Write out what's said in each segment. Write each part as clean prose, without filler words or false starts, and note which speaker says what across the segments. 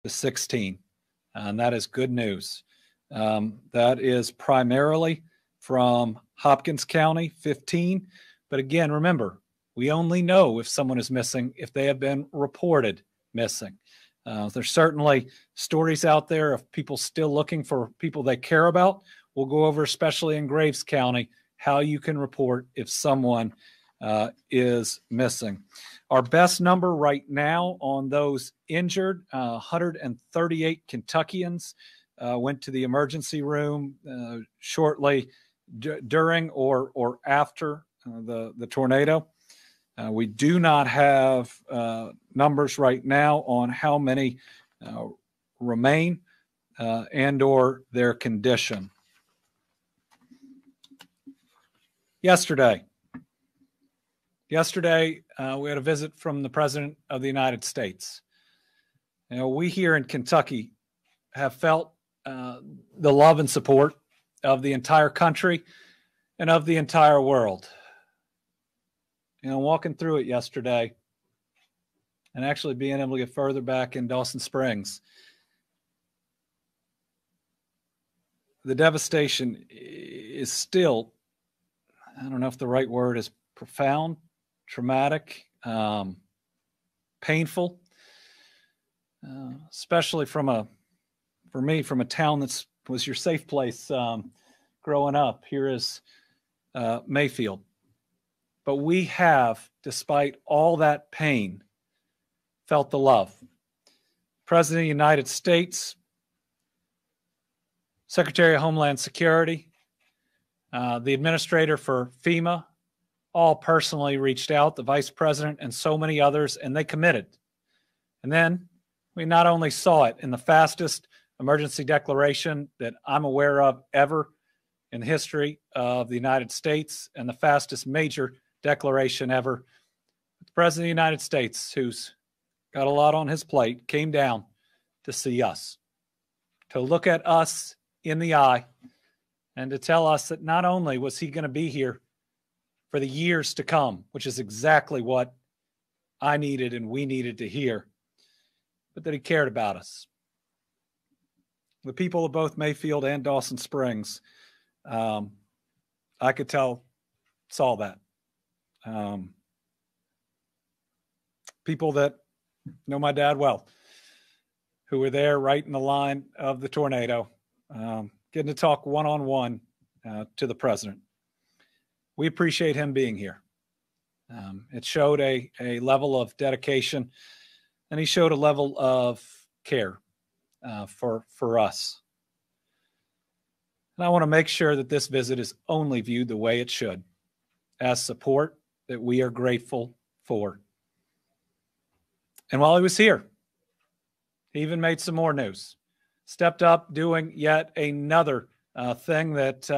Speaker 1: to 16. And that is good news. That is primarily from Hopkins County, 15. But again, remember, we only know if someone is missing if they have been reported missing. There's certainly stories out there of people still looking for people they care about. We'll go over, especially in Graves County, how you can report if someone is missing. Our best number right now on those injured, 138 Kentuckians went to the emergency room shortly during or after the tornado. We do not have numbers right now on how many remain and or their condition. Yesterday, we had a visit from the President of the United States. You know, we here in Kentucky have felt the love and support of the entire country and of the entire world. You know, walking through it yesterday and actually being able to get further back in Dawson Springs, the devastation is still, I don't know if the right word is profound, traumatic, painful, especially from a town that was your safe place growing up. Here is Mayfield. But we have, despite all that pain, felt the love. President of the United States, Secretary of Homeland Security, the administrator for FEMA, all personally reached out, the vice president and so many others, and they committed. And then we not only saw it in the fastest emergency declaration that I'm aware of ever in the history of the United States and the fastest major declaration ever, the President of the United States, who's got a lot on his plate, came down to see us, to look at us in the eye, and to tell us that not only was he going to be here for the years to come, which is exactly what I needed and we needed to hear, but that he cared about us. The people of both Mayfield and Dawson Springs, I could tell, saw that. People that know my dad well, who were there right in the line of the tornado, getting to talk one-on-one to the president. We appreciate him being here. It showed a level of dedication, and he showed a level of care for us. And I want to make sure that this visit is only viewed the way it should, as support that we are grateful for. And while he was here, he even made some more news. Stepped up doing yet another thing that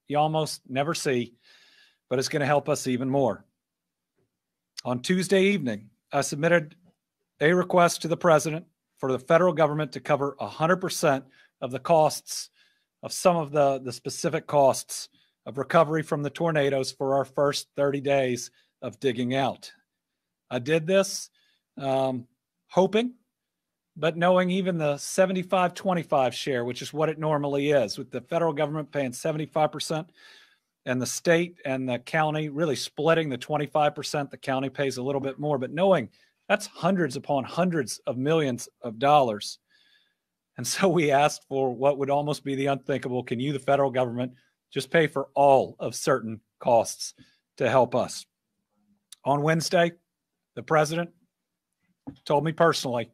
Speaker 1: you almost never see, but it's going to help us even more. On Tuesday evening, I submitted a request to the president for the federal government to cover 100% of the costs of some of the specific costs of recovery from the tornadoes for our first 30 days of digging out. I did this hoping, but knowing even the 75-25 share, which is what it normally is, with the federal government paying 75% and the state and the county really splitting the 25%, the county pays a little bit more, but knowing that's hundreds upon hundreds of millions of dollars. And so we asked for what would almost be the unthinkable. Can you, the federal government, just pay for all of certain costs to help us? On Wednesday, the president told me personally,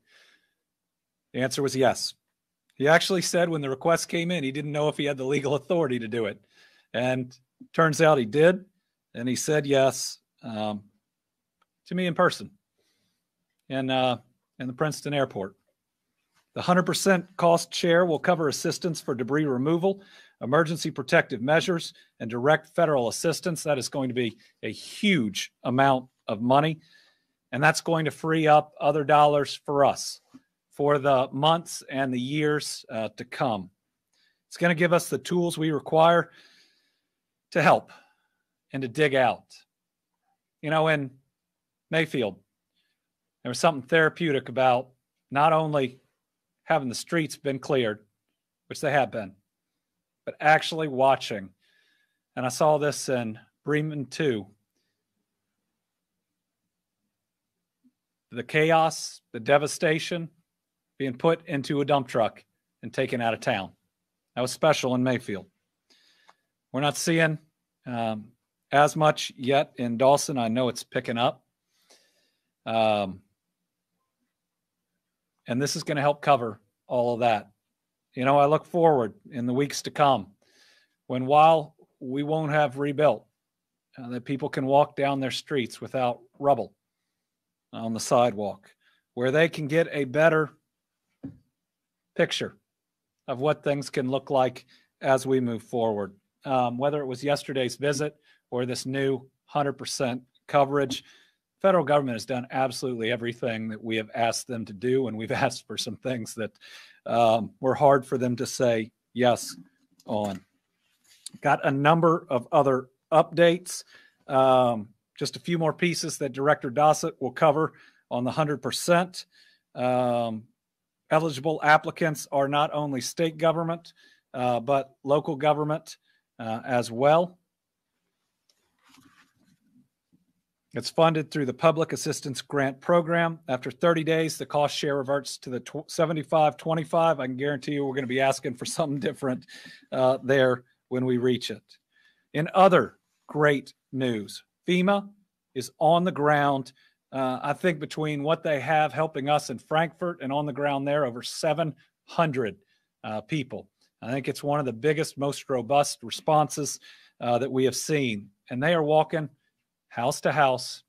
Speaker 1: the answer was yes. He actually said when the request came in, he didn't know if he had the legal authority to do it. And turns out he did. And he said yes to me in person in the Princeton airport. The 100% cost share will cover assistance for debris removal, emergency protective measures, and direct federal assistance. That is going to be a huge amount of money, and that's going to free up other dollars for us for the months and the years to come. It's going to give us the tools we require to help and to dig out. You know, in Mayfield, there was something therapeutic about not only having the streets been cleared, which they have been, but actually watching. And I saw this in Bremen too. The chaos, the devastation being put into a dump truck and taken out of town. That was special in Mayfield. We're not seeing as much yet in Dawson. I know it's picking up. And this is going to help cover all of that. You know, I look forward in the weeks to come when, while we won't have rebuilt, that people can walk down their streets without rubble on the sidewalk, where they can get a better picture of what things can look like as we move forward. Whether it was yesterday's visit or this new 100% coverage, federal government has done absolutely everything that we have asked them to do, and we've asked for some things that were hard for them to say yes on. Got a number of other updates. Just a few more pieces that Director Dossett will cover on the 100%. Eligible applicants are not only state government, but local government as well. It's funded through the Public Assistance Grant Program. After 30 days, the cost share reverts to the 75-25. I can guarantee you we're going to be asking for something different there when we reach it. In other great news, FEMA is on the ground. I think between what they have helping us in Frankfurt and on the ground there, over 700 people. I think it's one of the biggest, most robust responses that we have seen. And they are walking house to house,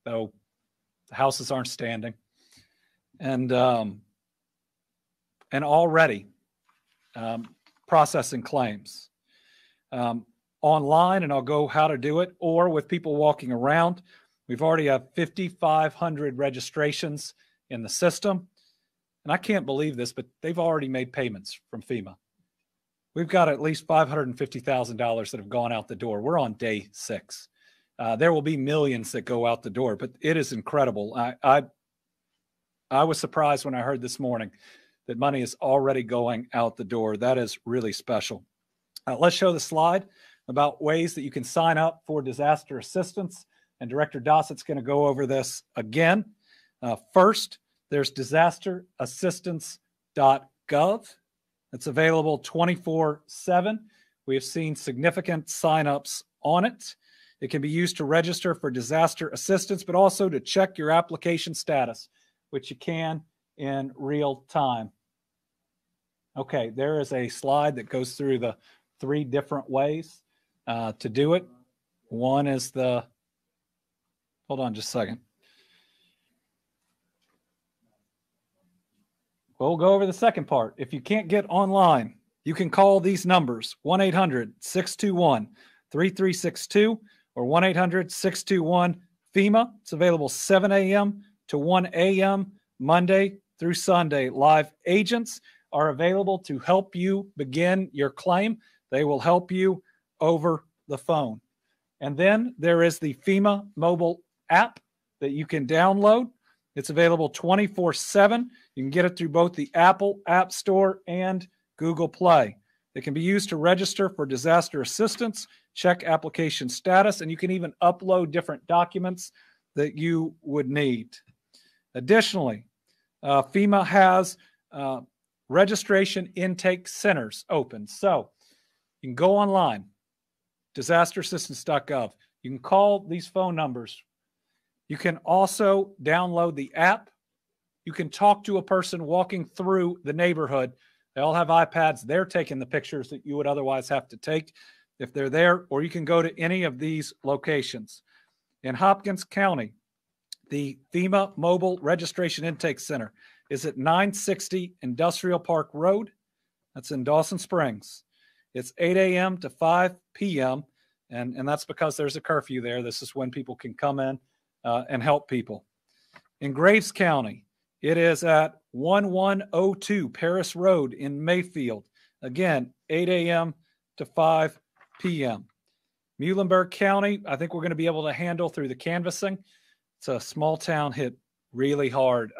Speaker 1: though the houses aren't standing. And already processing claims. Online, and I'll go how to do it, or with people walking around. We've already have 5,500 registrations in the system. And I can't believe this, but they've already made payments from FEMA. We've got at least $550,000 that have gone out the door. We're on day 6. There will be millions that go out the door, but it is incredible. I was surprised when I heard this morning that money is already going out the door. That is really special. Let's show the slide about ways that you can sign up for disaster assistance. And Director Dossett's going to go over this again. First, there's disasterassistance.gov. It's available 24/7. We have seen significant signups on it. It can be used to register for disaster assistance, but also to check your application status, which you can in real time. Okay, there is a slide that goes through the 3 different ways to do it. One is hold on just a second. We'll go over the second part. If you can't get online, you can call these numbers, 1-800-621-3362 or 1-800-621-FEMA. It's available 7 a.m. to 1 a.m. Monday through Sunday. Live agents are available to help you begin your claim. They will help you over the phone. And then there is the FEMA mobile app that you can download. It's available 24/7. You can get it through both the Apple App Store and Google Play. It can be used to register for disaster assistance, check application status, and you can even upload different documents that you would need. Additionally, FEMA has registration intake centers open. So you can go online, disasterassistance.gov. You can call these phone numbers. You can also download the app. You can talk to a person walking through the neighborhood. They all have iPads. They're taking the pictures that you would otherwise have to take if they're there, or you can go to any of these locations. In Hopkins County, the FEMA Mobile Registration Intake Center is at 960 Industrial Park Road. That's in Dawson Springs. It's 8 a.m. to 5 p.m., and that's because there's a curfew there. This is when people can come in and help people. In Graves County, it is at 1102 Paris Road in Mayfield. Again, 8 a.m. to 5 p.m. Muhlenberg County, I think we're going to be able to handle through the canvassing. 'It's a small town hit really hard.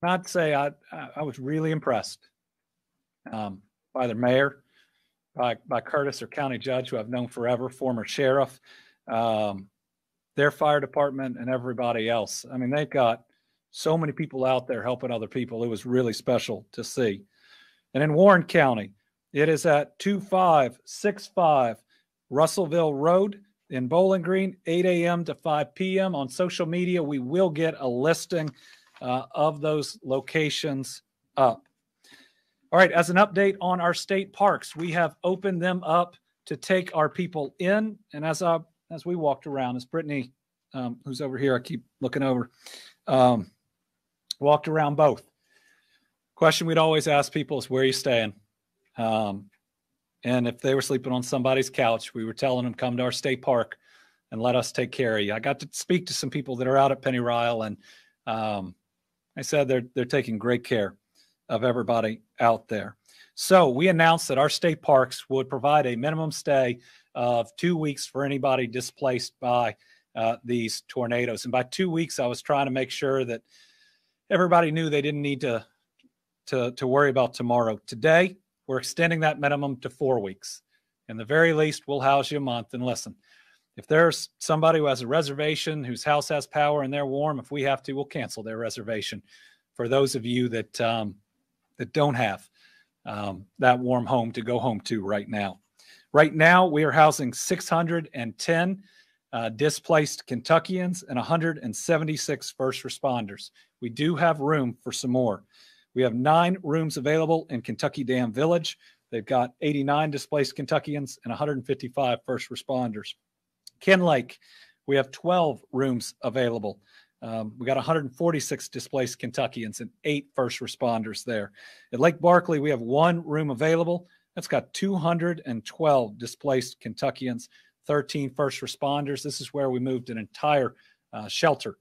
Speaker 1: I'd say I was really impressed by the mayor, by Curtis, our county judge, who I've known forever, former sheriff, their fire department, and everybody else. I mean, they've got so many people out there helping other people. It was really special to see. And in Warren County, it is at 2565 Russellville Road in Bowling Green, 8 a.m. to 5 p.m. On social media, we will get a listing of those locations up. All right, as an update on our state parks, we have opened them up to take our people in. And as we walked around, as Brittany, who's over here, I keep looking over, walked around both. Question we'd always ask people is, where are you staying? And if they were sleeping on somebody's couch, we were telling them, come to our state park and let us take care of you. I got to speak to some people that are out at Penny Ryle, and I said they're taking great care of everybody out there. So we announced that our state parks would provide a minimum stay of 2 weeks for anybody displaced by these tornadoes. And by 2 weeks, I was trying to make sure that everybody knew they didn't need to worry about tomorrow. Today, we're extending that minimum to 4 weeks. In the very least, we'll house you a month. And listen, if there's somebody who has a reservation, whose house has power and they're warm, if we have to, we'll cancel their reservation for those of you that don't have that warm home to go home to right now. Right now, we are housing 610 displaced Kentuckians and 176 first responders. We do have room for some more. We have 9 rooms available in Kentucky Dam Village. They've got 89 displaced Kentuckians and 155 first responders. Ken Lake, we have 12 rooms available. We got 146 displaced Kentuckians and 8 first responders there. At Lake Barkley, we have 1 room available. That's got 212 displaced Kentuckians, 13 first responders. This is where we moved an entire shelter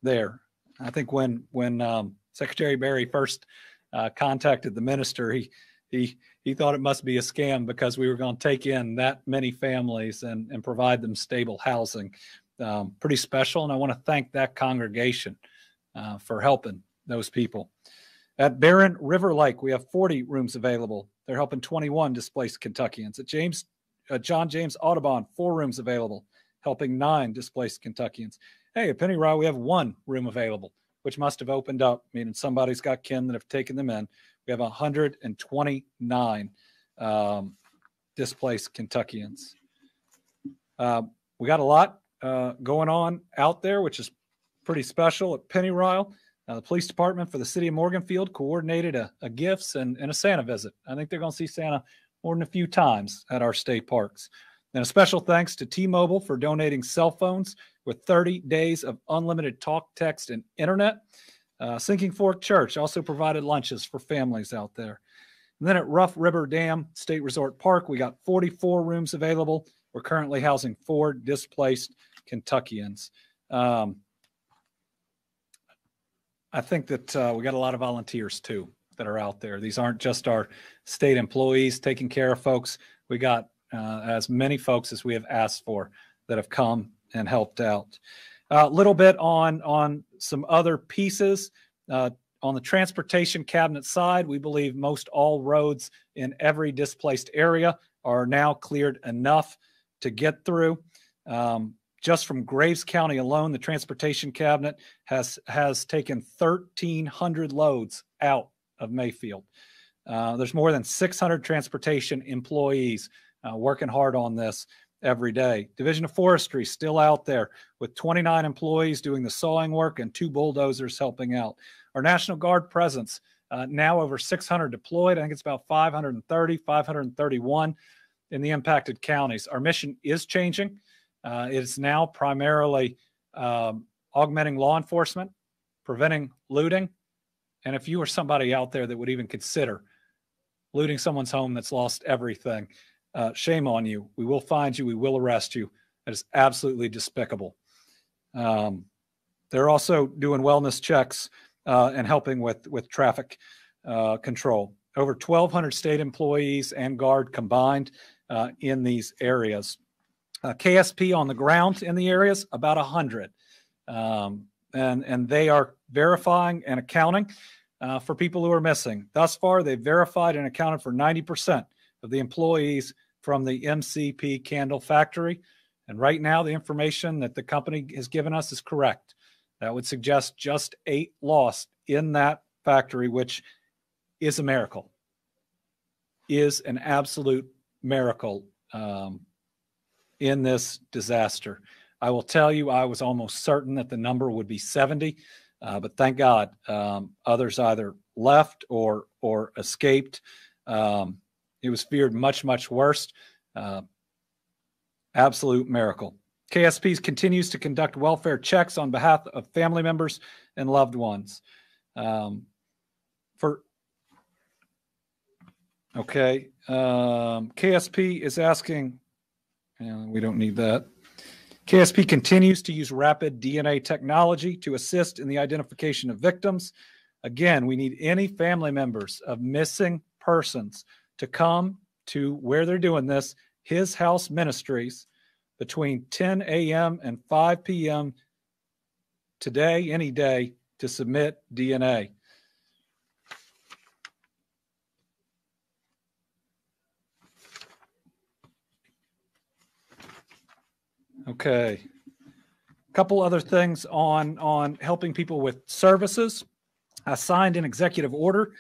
Speaker 1: there. I think when Secretary Berry first contacted the minister, he thought it must be a scam because we were going to take in that many families and provide them stable housing. Pretty special, and I want to thank that congregation for helping those people. At Barron River Lake, we have 40 rooms available. They're helping 21 displaced Kentuckians. At John James Audubon, 4 rooms available, helping 9 displaced Kentuckians. Hey, at Penny Rye, we have 1 room available, which must have opened up, meaning somebody's got kin that have taken them in. We have 129 displaced Kentuckians. We got a lot going on out there, which is pretty special. At Penny Ryle, the police department for the city of Morganfield coordinated a gifts and a Santa visit. I think they're going to see Santa more than a few times at our state parks. And a special thanks to T-Mobile for donating cell phones with 30 days of unlimited talk, text, and internet. Sinking Fork Church also provided lunches for families out there. And then at Rough River Dam State Resort Park, we got 44 rooms available. We're currently housing 4 displaced Kentuckians. I think that we got a lot of volunteers, too, that are out there. These aren't just our state employees taking care of folks. We got as many folks as we have asked for that have come and helped out. A little bit on some other pieces. On the transportation cabinet side, we believe most all roads in every displaced area are now cleared enough to get through. Just from Graves County alone, the transportation cabinet has taken 1,300 loads out of Mayfield. There's more than 600 transportation employees working hard on this every day. Division of Forestry still out there with 29 employees doing the sawing work and 2 bulldozers helping out. Our National Guard presence, now over 600 deployed. I think it's about 530, 531 in the impacted counties. Our mission is changing. It's now primarily augmenting law enforcement, preventing looting. And if you are somebody out there that would even consider looting someone's home that's lost everything, shame on you. We will find you. We will arrest you. That is absolutely despicable. They're also doing wellness checks and helping with traffic control. Over 1,200 state employees and Guard combined in these areas. KSP on the ground in the areas, about 100. and they are verifying and accounting for people who are missing. Thus far, they've verified and accounted for 90% of the employees from the MCP candle factory. And right now, the information that the company has given us is correct. That would suggest just 8 lost in that factory, which is a miracle, is an absolute miracle in this disaster. I will tell you, I was almost certain that the number would be 70, but thank God others either left or escaped. It was feared much, much worse. Absolute miracle. KSP continues to conduct welfare checks on behalf of family members and loved ones. KSP is asking, we don't need that. KSP continues to use rapid DNA technology to assist in the identification of victims. Again, we need any family members of missing persons to come to where they're doing this, His House Ministries, between 10 a.m. and 5 p.m. today, any day, to submit DNA. Okay. A couple other things on helping people with services. I signed an executive order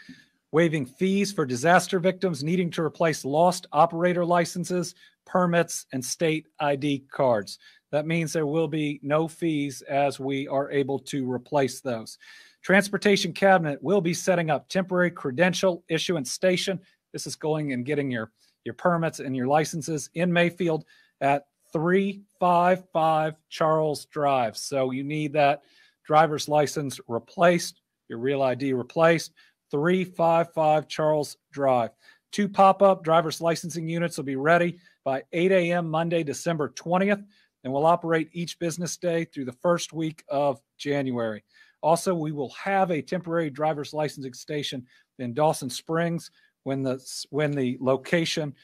Speaker 1: waiving fees for disaster victims needing to replace lost operator licenses, permits, and state ID cards. That means there will be no fees as we are able to replace those. Transportation Cabinet will be setting up temporary credential issuance station. This is going and getting your permits and your licenses in Mayfield at 355 Charles Drive. So you need that driver's license replaced, your real ID replaced. 355 Charles Drive. 2 pop-up driver's licensing units will be ready by 8 a.m. Monday, December 20th, and will operate each business day through the first week of January. Also, we will have a temporary driver's licensing station in Dawson Springs when the location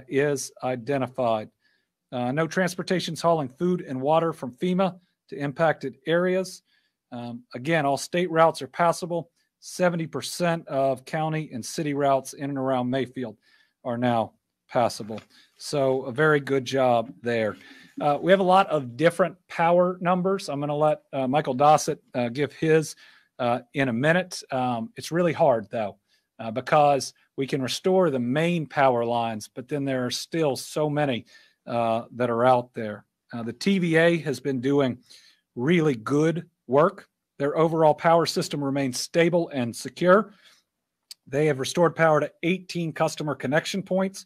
Speaker 1: is identified. No transportations hauling food and water from FEMA to impacted areas. Again, all state routes are passable. 70% of county and city routes in and around Mayfield are now passable. So a very good job there. We have a lot of different power numbers. I'm going to let Michael Dossett give his in a minute. It's really hard, though, because we can restore the main power lines, but then there are still so many that are out there. The TVA has been doing really good work. Their overall power system remains stable and secure. They have restored power to 18 customer connection points.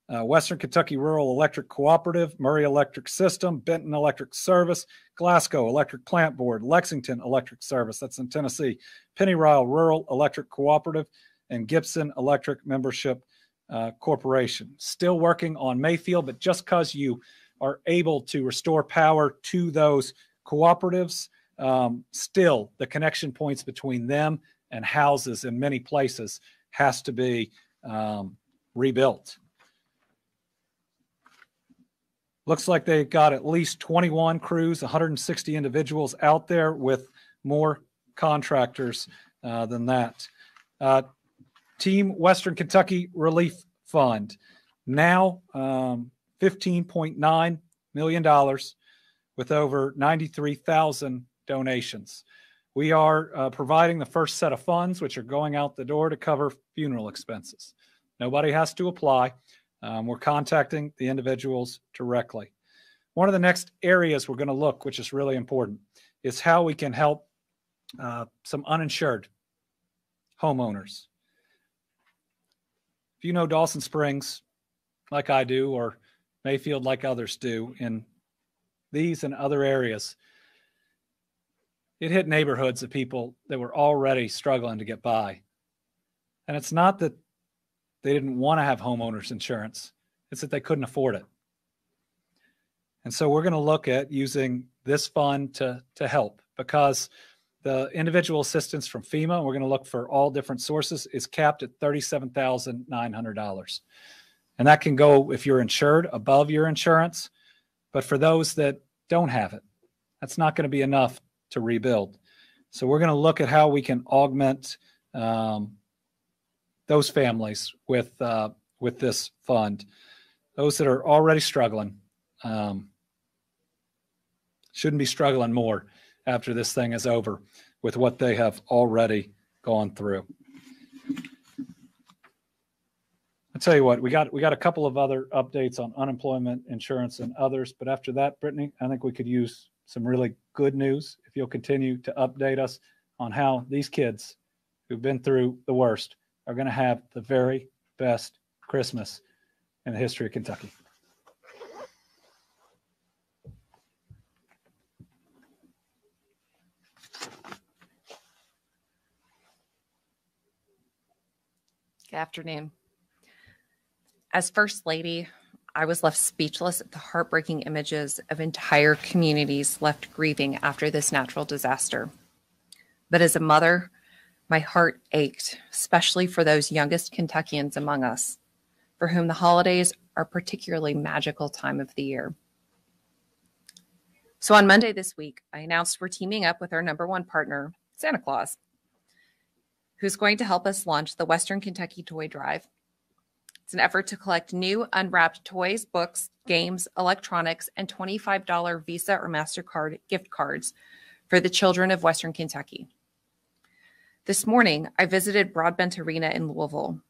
Speaker 1: Western Kentucky Rural Electric Cooperative, Murray Electric System, Benton Electric Service, Glasgow Electric Plant Board, Lexington Electric Service, that's in Tennessee, Pennyrile Rural Electric Cooperative, and Gibson Electric Membership Corporation. Still working on Mayfield, but just because you are able to restore power to those cooperatives, still the connection points between them and houses in many places has to be rebuilt. Looks like they got at least 21 crews, 160 individuals out there with more contractors than that. Team Western Kentucky Relief Fund, now $15.9 million with over 93,000 donations. We are providing the first set of funds, which are going out the door to cover funeral expenses. Nobody has to apply. We're contacting the individuals directly. One of the next areas we're going to look, which is really important, is how we can help some uninsured homeowners. If you know Dawson Springs like I do, or Mayfield like others do, in these and other areas, it hit neighborhoods of people that were already struggling to get by. And it's not that they didn't want to have homeowners insurance. It's that they couldn't afford it. And so we're going to look at using this fund to help, because the individual assistance from FEMA, we're going to look for all different sources, is capped at $37,900. And that can go, if you're insured, above your insurance. But for those that don't have it, that's not going to be enough to rebuild. So we're going to look at how we can augment those families with this fund. Those that are already struggling shouldn't be struggling more after this thing is over with what they have already gone through. I'll tell you what, we got a couple of other updates on unemployment insurance and others, but after that, Brittany, I think we could use some really good news if you'll continue to update us on how these kids who've been through the worst are going to have the very best Christmas in the history of Kentucky.
Speaker 2: Good afternoon. As First Lady, I was left speechless at the heartbreaking images of entire communities left grieving after this natural disaster. But as a mother, my heart ached, especially for those youngest Kentuckians among us, for whom the holidays are a particularly magical time of the year. So on Monday this week, I announced we're teaming up with our #1 partner, Santa Claus, who's going to help us launch the Western Kentucky Toy Drive. It's an effort to collect new unwrapped toys, books, games, electronics, and $25 Visa or MasterCard gift cards for the children of Western Kentucky. This morning, I visited Broadbent Arena in Louisville,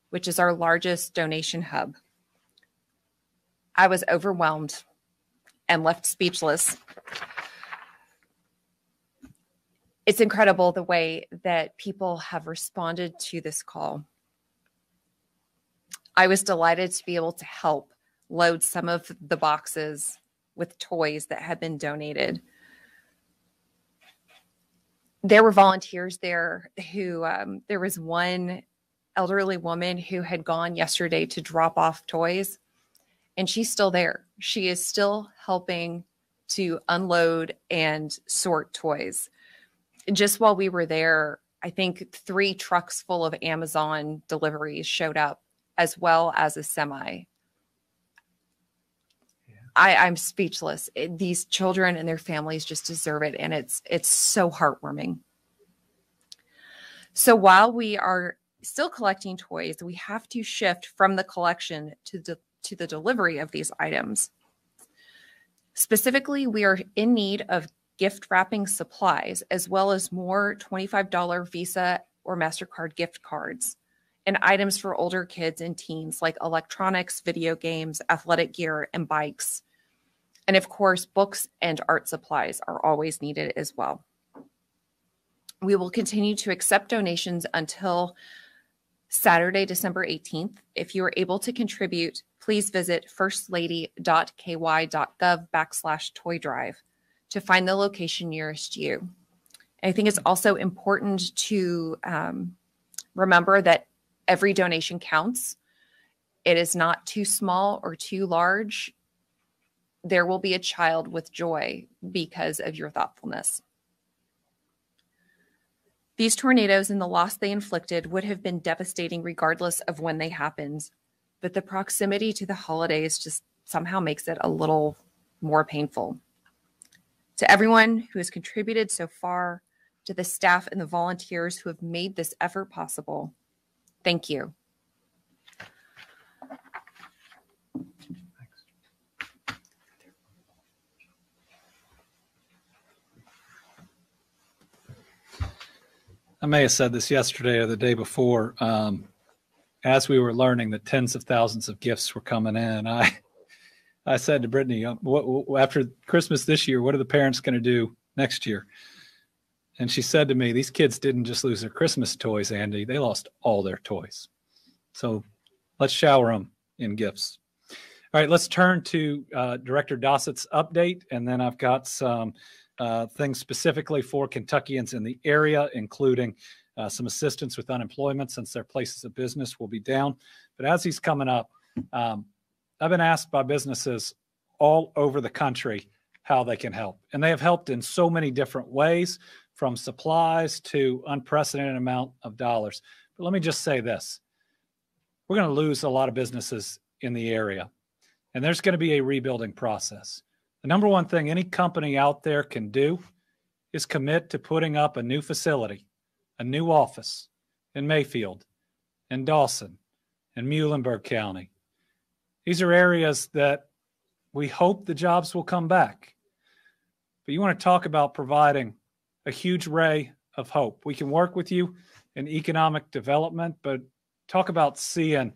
Speaker 2: which is our largest donation hub. I was overwhelmed and left speechless. It's incredible the way that people have responded to this call. I was delighted to be able to help load some of the boxes with toys that had been donated. There were volunteers there who, there was one elderly woman who had gone yesterday to drop off toys, and she's still there. She is still helping to unload and sort toys. Just while we were there, I think 3 trucks full of Amazon deliveries showed up, as well as a semi. Yeah. I'm speechless. These children and their families just deserve it, and it's so heartwarming. So while we are still collecting toys, we have to shift from the collection to the delivery of these items. Specifically, we are in need of gift wrapping supplies, as well as more $25 Visa or MasterCard gift cards and items for older kids and teens like electronics, video games, athletic gear, and bikes. And of course, books and art supplies are always needed as well. We will continue to accept donations until Saturday, December 18th. If you are able to contribute, please visit firstlady.ky.gov/toy drive to find the location nearest you. And I think it's also important to remember that every donation counts. It is not too small or too large. There will be a child with joy because of your thoughtfulness. These tornadoes and the loss they inflicted would have been devastating regardless of when they happened, but the proximity to the holidays just somehow makes it a little more painful. To everyone who has contributed so far, to the staff and the volunteers who have made this effort possible, thank you.
Speaker 1: I may have said this yesterday or the day before. As we were learning that tens of thousands of gifts were coming in, I said to Brittany, after Christmas this year, what are the parents going to do next year? And she said to me, these kids didn't just lose their Christmas toys, Andy. They lost all their toys. So let's shower them in gifts. All right, let's turn to Director Dossett's update. And then I've got some things specifically for Kentuckians in the area, including some assistance with unemployment since their places of business will be down. But as he's coming up, I've been asked by businesses all over the country how they can help. And they have helped in so many different ways, from supplies to unprecedented amount of dollars. But let me just say this. We're going to lose a lot of businesses in the area, and there's going to be a rebuilding process. The number one thing any company out there can do is commit to putting up a new facility, a new office in Mayfield, in Dawson, in Muhlenberg County. These are areas that we hope the jobs will come back. But you want to talk about providing a huge ray of hope. We can work with you in economic development, but talk about seeing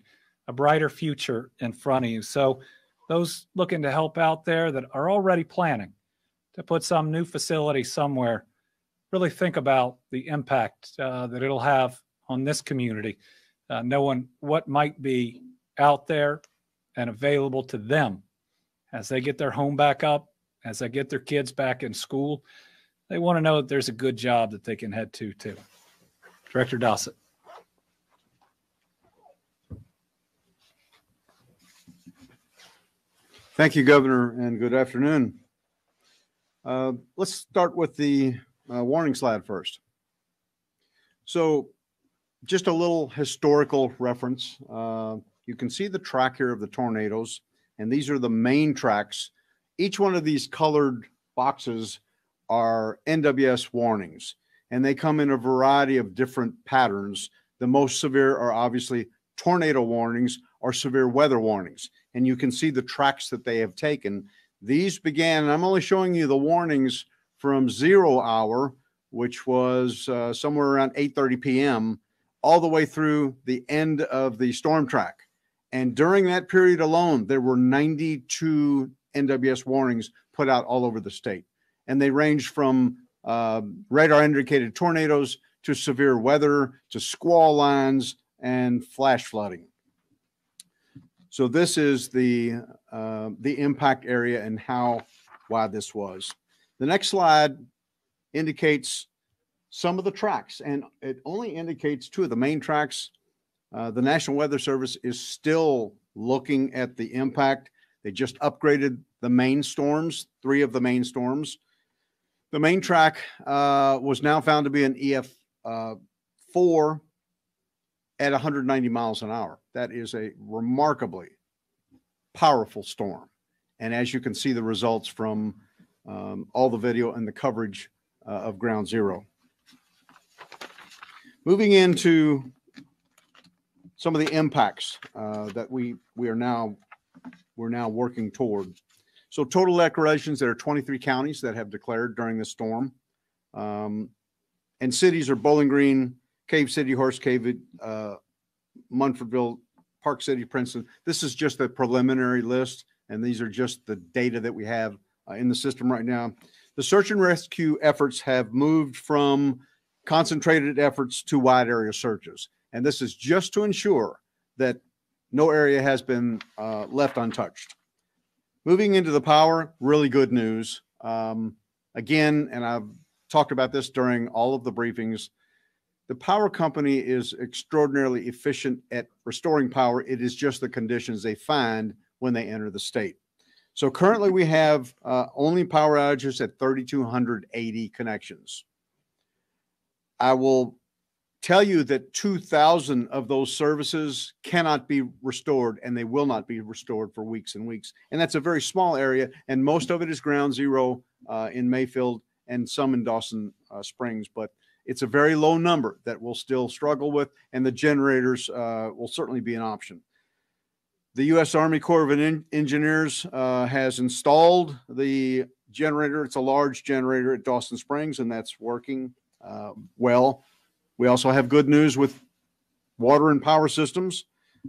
Speaker 1: a brighter future in front of you. So those looking to help out there that are already planning to put some new facility somewhere, really think about the impact that it'll have on this community, knowing what might be out there and available to them as they get their home back up, as they get their kids back in school. They want to know that there's a good job that they can head to too. Director Dossett.
Speaker 3: Thank you, Governor, and good afternoon. Let's start with the warning slide first. So just a little historical reference. You can see the track here of the tornadoes, and these are the main tracks. Each one of these colored boxes are NWS warnings, and they come in a variety of different patterns. The most severe are obviously tornado warnings or severe weather warnings, and you can see the tracks that they have taken. These began, and I'm only showing you the warnings from 0 hour, which was somewhere around 8:30 p.m., all the way through the end of the storm track. And during that period alone, there were 92 NWS warnings put out all over the state. And they ranged from radar indicated tornadoes to severe weather to squall lines and flash flooding. So this is the impact area and how wide this was. The next slide indicates some of the tracks, and it only indicates two of the main tracks. The National Weather Service is still looking at the impact. They just upgraded the main storms, 3 of the main storms. The main track was now found to be an EF4 at 190 miles an hour. That is a remarkably powerful storm. And as you can see the results from all the video and the coverage of Ground Zero. Moving into some of the impacts that we're now working toward. So total declarations, there are 23 counties that have declared during the storm. And cities are Bowling Green, Cave City, Horse Cave, Munfordville, Park City, Princeton. This is just a preliminary list, and these are just the data that we have in the system right now. The search and rescue efforts have moved from concentrated efforts to wide area searches. And this is just to ensure that no area has been left untouched. Moving into the power, really good news. Again, and I've talked about this during all of the briefings, the power company is extraordinarily efficient at restoring power. It is just the conditions they find when they enter the state. So currently we have only power outages at 3,280 connections. I will tell you that 2,000 of those services cannot be restored, and they will not be restored for weeks and weeks. And that's a very small area, and most of it is Ground Zero in Mayfield and some in Dawson Springs. But it's a very low number that we'll still struggle with, and the generators will certainly be an option. The U.S. Army Corps of Engineers has installed the generator. It's a large generator at Dawson Springs, and that's working well. We also have good news with water and power systems.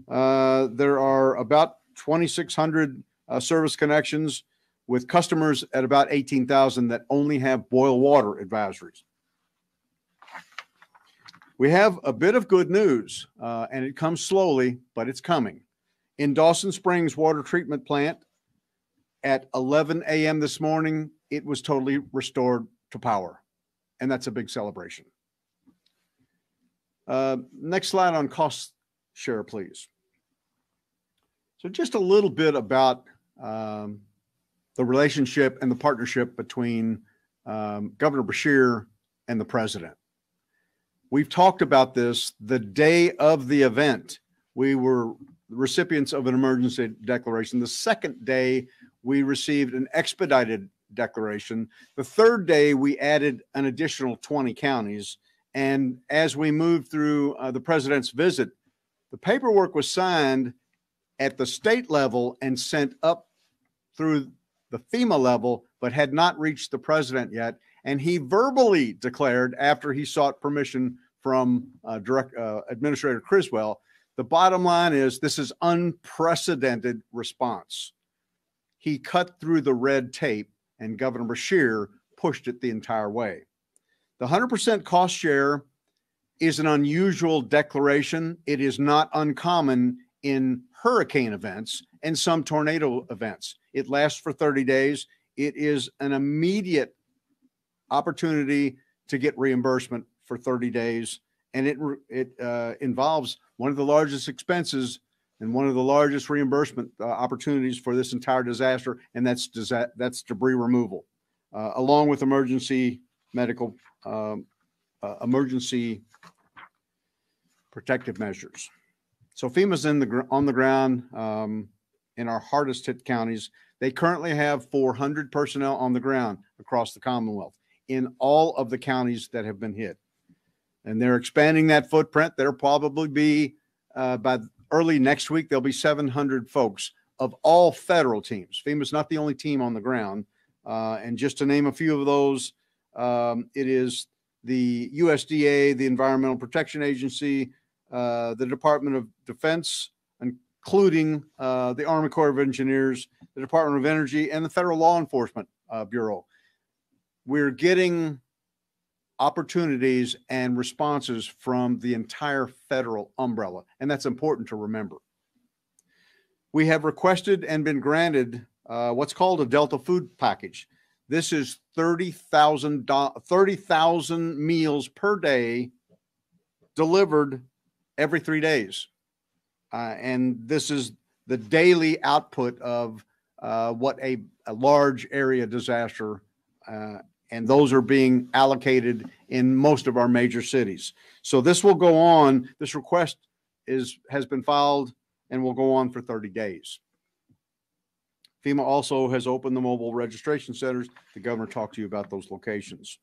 Speaker 3: There are about 2,600 service connections with customers at about 18,000 that only have boil water advisories. We have a bit of good news, and it comes slowly, but it's coming. In Dawson Springs Water Treatment Plant at 11 a.m. this morning, it was totally restored to power, and that's a big celebration. Next slide on cost share, please. So just a little bit about the relationship and the partnership between Governor Beshear and the president. We've talked about this the day of the event. We were recipients of an emergency declaration. The second day, we received an expedited declaration. The third day, we added an additional 20 counties. And as we moved through the president's visit, the paperwork was signed at the state level and sent up through the FEMA level, but had not reached the president yet. And he verbally declared, after he sought permission from Administrator Criswell, the bottom line is this is unprecedented response. He cut through the red tape, and Governor Beshear pushed it the entire way. The 100% cost share is an unusual declaration. It is not uncommon in hurricane events and some tornado events. It lasts for 30 days. It is an immediate opportunity to get reimbursement for 30 days. And it involves one of the largest expenses and one of the largest reimbursement opportunities for this entire disaster, and that's debris removal, along with emergency medical, emergency protective measures. So FEMA's on the ground in our hardest hit counties. They currently have 400 personnel on the ground across the Commonwealth in all of the counties that have been hit. And they're expanding that footprint. There'll probably be, by early next week, there'll be 700 folks of all federal teams. FEMA's not the only team on the ground. And just to name a few of those, it is the USDA, the Environmental Protection Agency, the Department of Defense, including the Army Corps of Engineers, the Department of Energy, and the Federal Law Enforcement Bureau. We're getting opportunities and responses from the entire federal umbrella, and that's important to remember. We have requested and been granted what's called a Delta food package. This is 30,000 meals per day delivered every 3 days. And this is the daily output of what a large area disaster, and those are being allocated in most of our major cities. So this will go on. This request has been filed and will go on for 30 days. FEMA also has opened the mobile registration centers. The governor talked to you about those locations.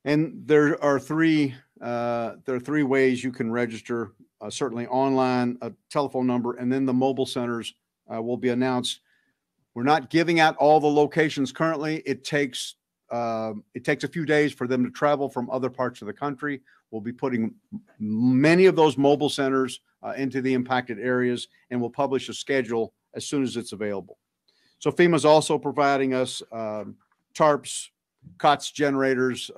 Speaker 3: And there are three ways you can register, certainly online, a telephone number, and then the mobile centers will be announced. We're not giving out all the locations currently. It takes a few days for them to travel from other parts of the country. We'll be putting many of those mobile centers into the impacted areas, and we'll publish a schedule as soon as it's available. So FEMA's also providing us tarps, COTS generators,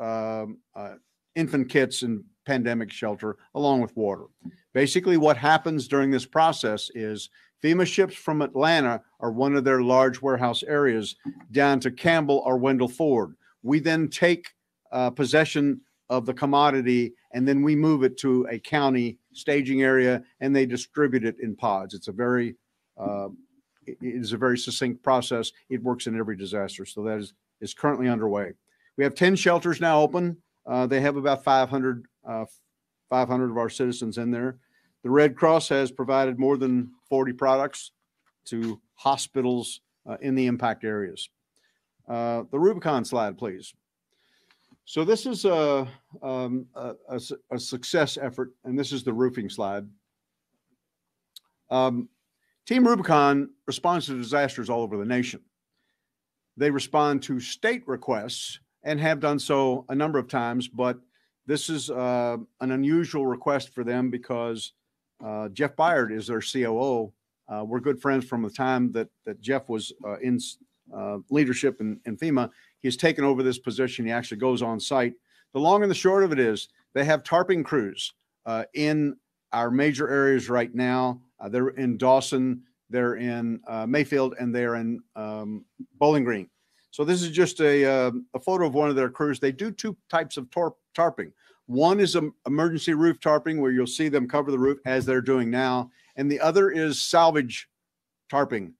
Speaker 3: infant kits, and pandemic shelter, along with water. Basically, what happens during this process is FEMA ships from Atlanta or one of their large warehouse areas down to Campbell or Wendell Ford. We then take possession of the commodity, and then we move it to a county staging area, and they distribute it in pods. It's a very succinct process. It works in every disaster. So that is currently underway. We have 10 shelters now open. They have about 500 of our citizens in there. The Red Cross has provided more than 40 products to hospitals in the impact areas. The Rubicon slide, please. So this is a success effort, and this is the roofing slide. Team Rubicon responds to disasters all over the nation. They respond to state requests and have done so a number of times, but this is an unusual request for them because Jeff Byard is their COO. We're good friends from the time that Jeff was in leadership in FEMA. He's taken over this position. He actually goes on site. The long and the short of it is they have tarping crews in our major areas right now. They're in Dawson, they're in Mayfield, and they're in Bowling Green. So this is just a photo of one of their crews. They do two types of tarping. One is emergency roof tarping, where you'll see them cover the roof as they're doing now. And the other is salvage tarping,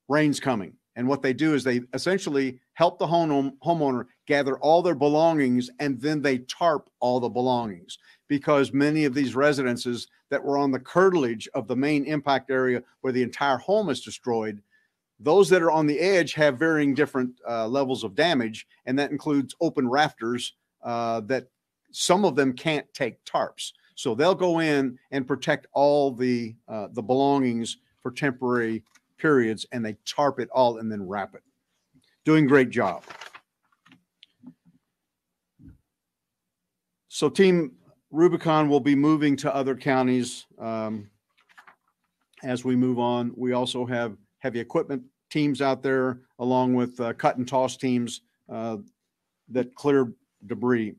Speaker 3: rain's coming. And what they do is they essentially help the homeowner gather all their belongings, and then they tarp all the belongings, because many of these residences that were on the curtilage of the main impact area where the entire home is destroyed, Those that are on the edge have varying different levels of damage, and that includes open rafters that some of them can't take tarps. So they'll go in and protect all the belongings for temporary periods, and they tarp it all and then wrap it. Doing great job. So Team Rubicon will be moving to other counties as we move on. We also have heavy equipment teams out there, along with cut and toss teams that clear debris.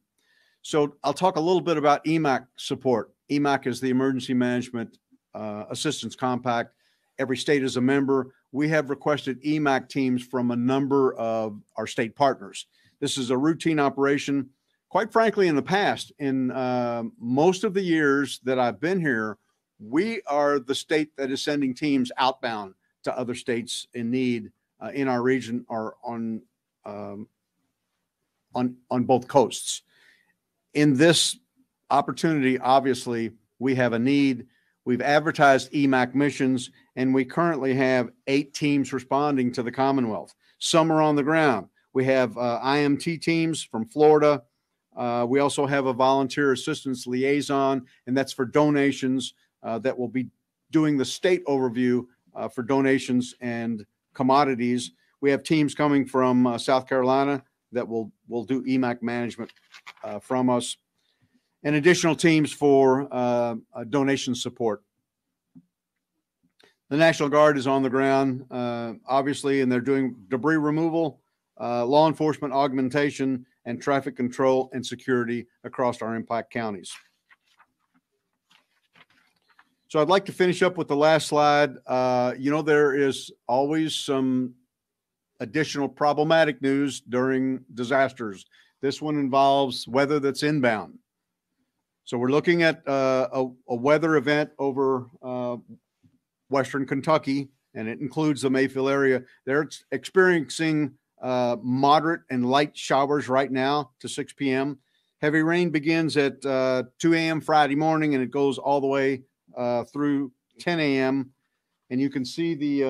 Speaker 3: So I'll talk a little bit about EMAC support. EMAC is the Emergency Management Assistance Compact. Every state is a member. We have requested EMAC teams from a number of our state partners. This is a routine operation. Quite frankly, in the past, in most of the years that I've been here, we are the state that is sending teams outbound to other states in need in our region or on both coasts. In this opportunity, obviously, we have a need. We've advertised EMAC missions, and we currently have 8 teams responding to the Commonwealth. Some are on the ground. We have IMT teams from Florida. We also have a volunteer assistance liaison, and that's for donations that will be doing the state overview for donations and commodities. We have teams coming from South Carolina that will do EMAC management from us, and additional teams for donation support. The National Guard is on the ground, obviously, and they're doing debris removal, law enforcement augmentation, and traffic control and security across our impact counties. So I'd like to finish up with the last slide. There is always some additional problematic news during disasters. This one involves weather that's inbound. So we're looking at a weather event over Western Kentucky, and it includes the Mayfield area. They're experiencing moderate and light showers right now to 6 p.m. Heavy rain begins at 2 a.m. Friday morning, and it goes all the way through 10 a.m. And you can see the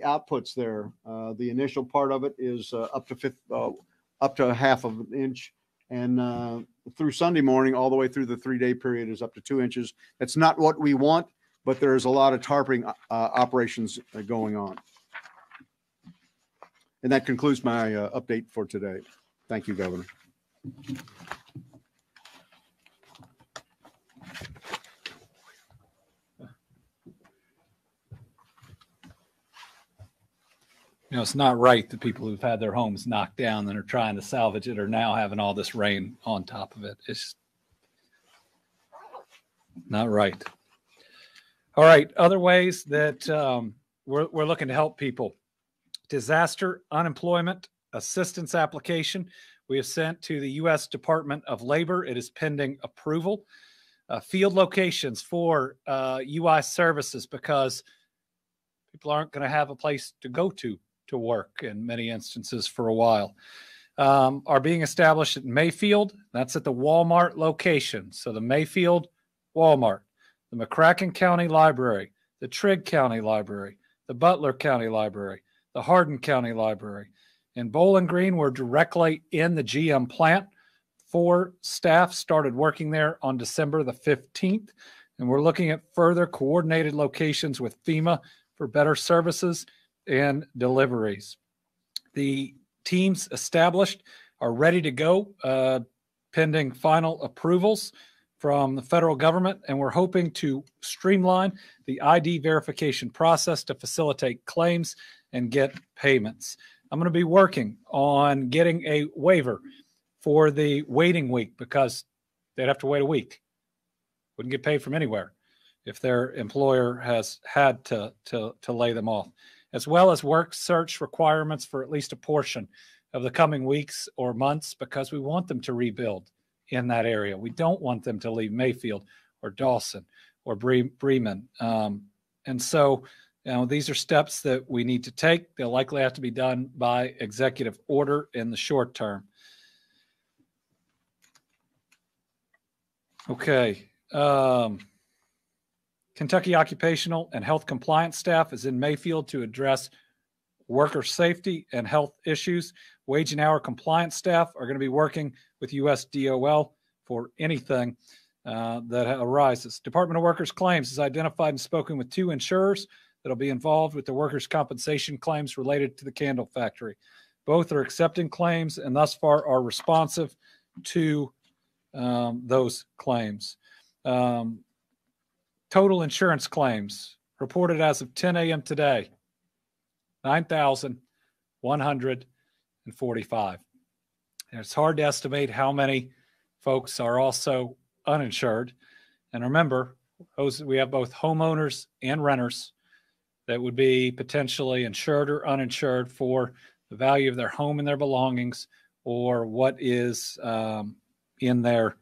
Speaker 3: outputs there. The initial part of it is up to half of an inch, and through Sunday morning, all the way through the 3-day period, is up to 2 inches. That's not what we want, but there's a lot of tarping operations going on. And that concludes my update for today. Thank you, Governor.
Speaker 1: It's not right that people who've had their homes knocked down and are trying to salvage it are now having all this rain on top of it. It's not right. All right. Other ways that we're looking to help people. Disaster unemployment assistance application we have sent to the U.S. Department of Labor. It is pending approval. Field locations for UI services, because people aren't going to have a place to go to work in many instances for a while, are being established at Mayfield. That's at the Walmart location. So the Mayfield Walmart, the McCracken County Library, the Trigg County Library, the Butler County Library, the Hardin County Library. In Bowling Green, we're directly in the GM plant. 4 staff started working there on December the 15th, and we're looking at further coordinated locations with FEMA for better services and deliveries. The teams established are ready to go, pending final approvals from the federal government, and we're hoping to streamline the ID verification process to facilitate claims and get payments. I'm going to be working on getting a waiver for the waiting week, because they'd have to wait a week. Wouldn't get paid from anywhere if their employer has had to lay them off, as well as work search requirements for at least a portion of the coming weeks or months, because we want them to rebuild in that area. We don't want them to leave Mayfield or Dawson or Bremen. And so, these are steps that we need to take. They'll likely have to be done by executive order in the short term. Okay. Kentucky Occupational and Health Compliance staff is in Mayfield to address worker safety and health issues. Wage and hour compliance staff are going to be working with USDOL for anything that arises. Department of Workers Claims has identified and spoken with 2 insurers that will be involved with the workers' compensation claims related to the candle factory. Both are accepting claims and thus far are responsive to those claims. Total insurance claims reported as of 10 a.m. today, 9,145. And it's hard to estimate how many folks are also uninsured. And remember, we have both homeowners and renters that would be potentially insured or uninsured for the value of their home and their belongings, or what is in their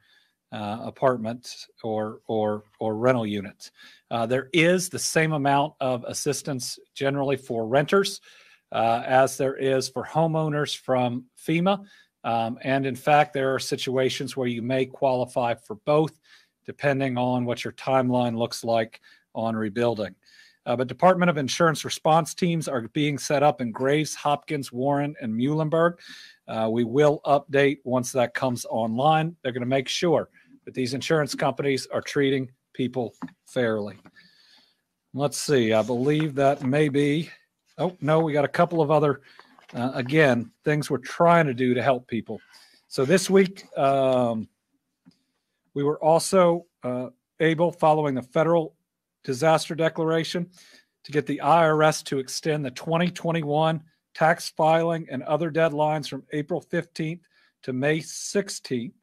Speaker 1: apartment or rental units. There is the same amount of assistance generally for renters as there is for homeowners from FEMA. And in fact, there are situations where you may qualify for both, depending on what your timeline looks like on rebuilding. But Department of Insurance response teams are being set up in Graves, Hopkins, Warren, and Muhlenberg. We will update once that comes online. They're going to make sure that these insurance companies are treating people fairly. Let's see. I believe that may be. Oh, no, we got a couple of other, again, things we're trying to do to help people. So this week, we were also able, following the federal disaster declaration, to get the IRS to extend the 2021 tax filing and other deadlines from April 15th to May 16th.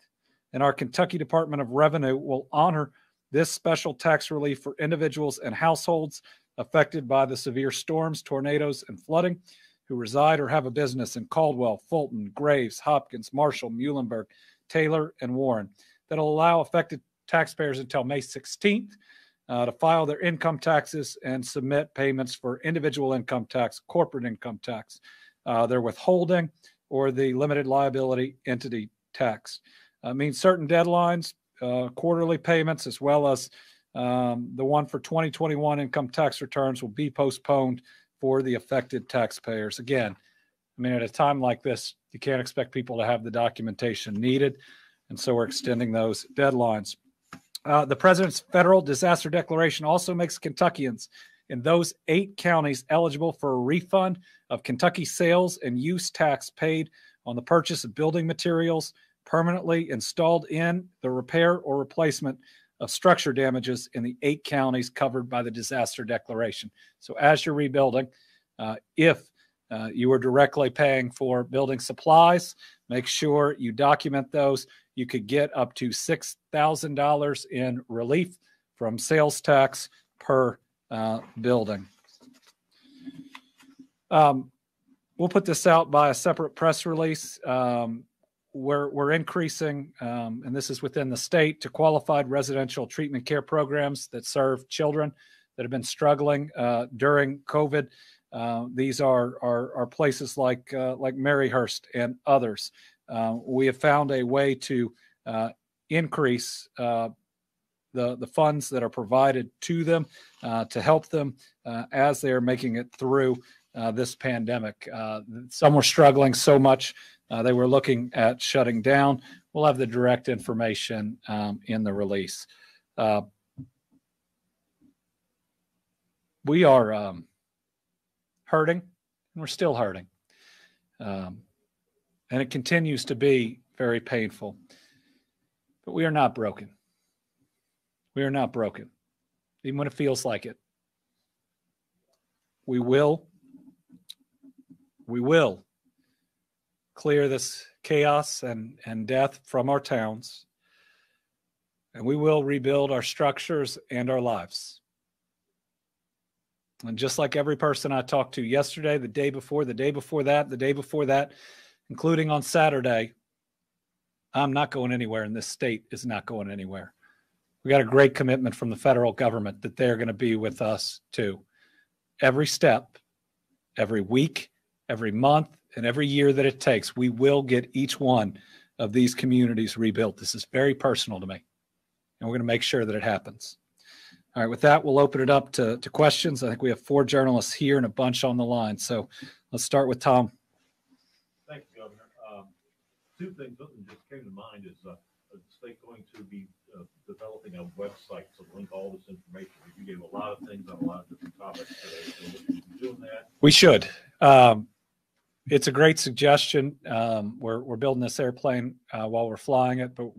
Speaker 1: And our Kentucky Department of Revenue will honor this special tax relief for individuals and households affected by the severe storms, tornadoes, and flooding who reside or have a business in Caldwell, Fulton, Graves, Hopkins, Marshall, Muhlenberg, Taylor, and Warren. That'll allow affected taxpayers until May 16th to file their income taxes and submit payments for individual income tax, corporate income tax, their withholding, or the limited liability entity tax. Means certain deadlines, quarterly payments, as well as the one for 2021 income tax returns will be postponed for the affected taxpayers. Again, I mean, at a time like this, you can't expect people to have the documentation needed, and so we're extending those deadlines. The President's federal disaster declaration also makes Kentuckians in those 8 counties eligible for a refund of Kentucky sales and use tax paid on the purchase of building materials permanently installed in, the repair or replacement of structure damages in the 8 counties covered by the disaster declaration. So as you're rebuilding, if you are directly paying for building supplies, make sure you document those. You could get up to $6,000 in relief from sales tax per building. We'll put this out by a separate press release. We're increasing, and this is within the state, to qualified residential treatment care programs that serve children that have been struggling during COVID. These are places like Maryhurst and others. We have found a way to increase the funds that are provided to them to help them as they are making it through this pandemic. Some were struggling so much they were looking at shutting down. We'll have the direct information in the release. We are hurting, and we're still hurting. And it continues to be very painful. But we are not broken. We are not broken, even when it feels like it. We will clear this chaos and death from our towns, and we will rebuild our structures and our lives. And just like every person I talked to yesterday, the day before that, including on Saturday, I'm not going anywhere, and this state is not going anywhere. We got a great commitment from the federal government that they're going to be with us too. Every step, every week, every month, and every year that it takes, we will get each one of these communities rebuilt. This is very personal to me, and we're going to make sure that it happens. All right, with that, we'll open it up to questions. I think we have 4 journalists here and a bunch on the line. So let's start with Tom.
Speaker 4: Thank you, Governor. 2 things that just came to mind is the state going to be developing a website to link all this information. You gave a lot of things on a lot of different topics today. So we'll be doing that.
Speaker 1: We should. It's a great suggestion. We're building this airplane while we're flying it, but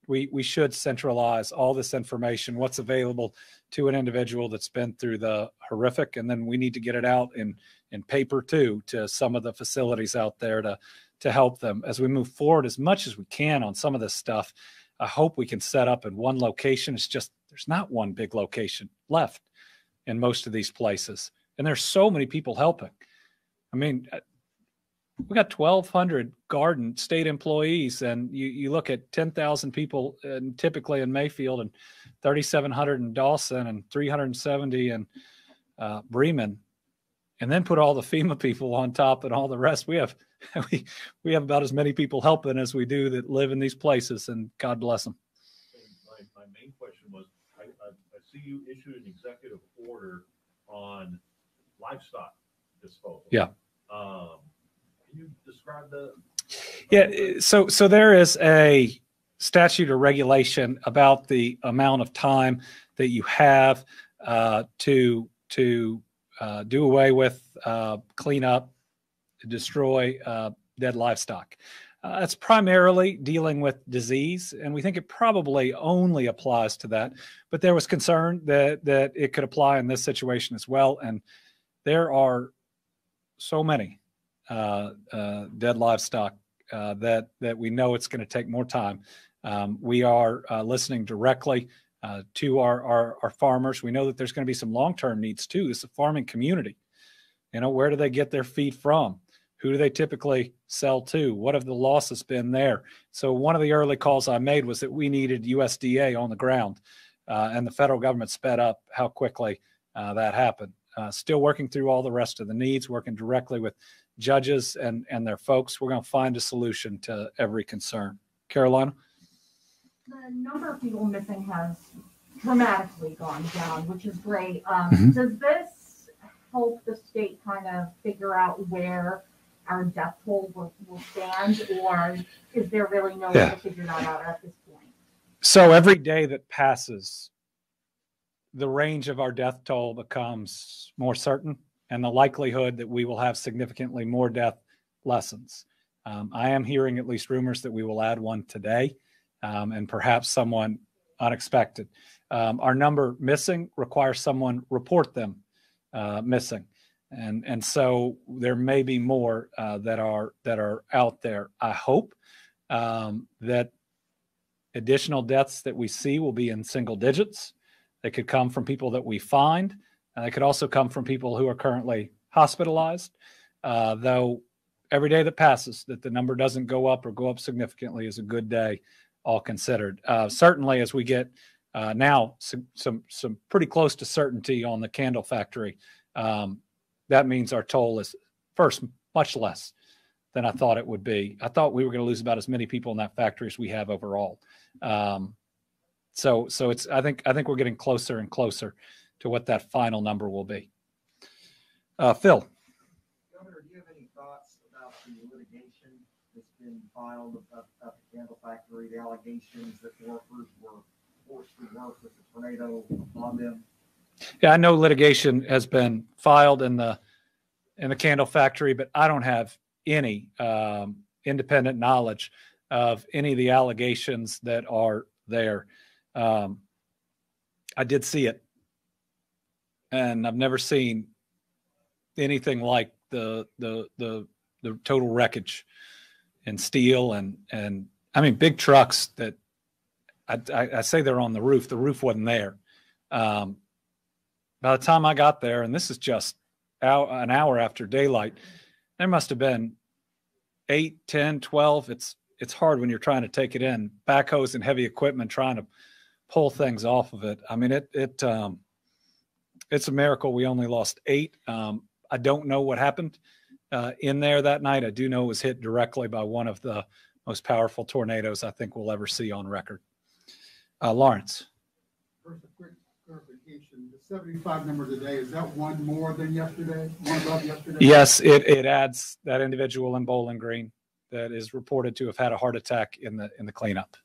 Speaker 1: we should centralize all this information, what's available to an individual that's been through the horrific, and then we need to get it out in paper too to some of the facilities out there to help them as we move forward as much as we can on some of this stuff. I hope we can set up in one location. It's just there's not one big location left in most of these places, and there's so many people helping. I mean, we got 1,200 garden state employees, and you look at 10,000 people typically in Mayfield, and 3,700 in Dawson, and 370 in Bremen, and then put all the FEMA people on top and all the rest. We have about as many people helping as we do that live in these places, and God bless them.
Speaker 4: My main question was, I see you issued an executive order on livestock disposal.
Speaker 1: Yeah.
Speaker 4: Can you describe the?
Speaker 1: Yeah, so there is a statute or regulation about the amount of time that you have to do away with, clean up, destroy dead livestock. It's primarily dealing with disease, and we think it probably only applies to that. But there was concern that it could apply in this situation as well, and there are so many dead livestock that we know it's going to take more time. We are listening directly to our farmers. We know that there's going to be some long-term needs too. It's a farming community. You know, where do they get their feed from? Who do they typically sell to? What have the losses been there? So one of the early calls I made was that we needed USDA on the ground, and the federal government sped up how quickly that happened. Still working through all the rest of the needs, working directly with judges and their folks. We're going to find a solution to every concern. Carolina?
Speaker 5: The number of people missing has dramatically gone down, which is great. Does this help the state kind of figure out where our death toll will stand, or is there really no way to figure that out at this point?
Speaker 1: So every day that passes, the range of our death toll becomes more certain, and the likelihood that we will have significantly more death lessens. I am hearing at least rumors that we will add one today, and perhaps someone unexpected. Our number missing requires someone report them missing. And so there may be more that are out there. I hope that additional deaths that we see will be in single digits. They could come from people that we find. They could also come from people who are currently hospitalized, though every day that passes that the number doesn't go up or go up significantly is a good day, all considered. Certainly as we get now some pretty close to certainty on the candle factory, that means our toll is first much less than I thought it would be. I thought we were going to lose about as many people in that factory as we have overall. So it's I think we're getting closer and closer to what that final number will be. Phil.
Speaker 6: Governor, do you have any thoughts about the litigation that's been filed about the candle factory, the allegations that workers were forced to work with the tornado on them?
Speaker 1: Yeah, I know litigation has been filed in the candle factory, but I don't have any independent knowledge of any of the allegations that are there. I did see it, and I've never seen anything like the total wreckage and steel and I mean big trucks that I say they're on the roof. The roof wasn't there. By the time I got there, and this is just an hour after daylight, there must have been 8, 10, 12. It's hard when you're trying to take it in. Backhoes and heavy equipment trying to pull things off of it. I mean, it's a miracle we only lost 8. I don't know what happened in there that night. I do know it was hit directly by one of the most powerful tornadoes I think we'll ever see on record. Lawrence.
Speaker 6: First, a quick clarification.
Speaker 7: 75 number today, is that one more than yesterday? One above yesterday?
Speaker 1: Yes, it adds that individual in Bowling Green that is reported to have had a heart attack in the cleanup.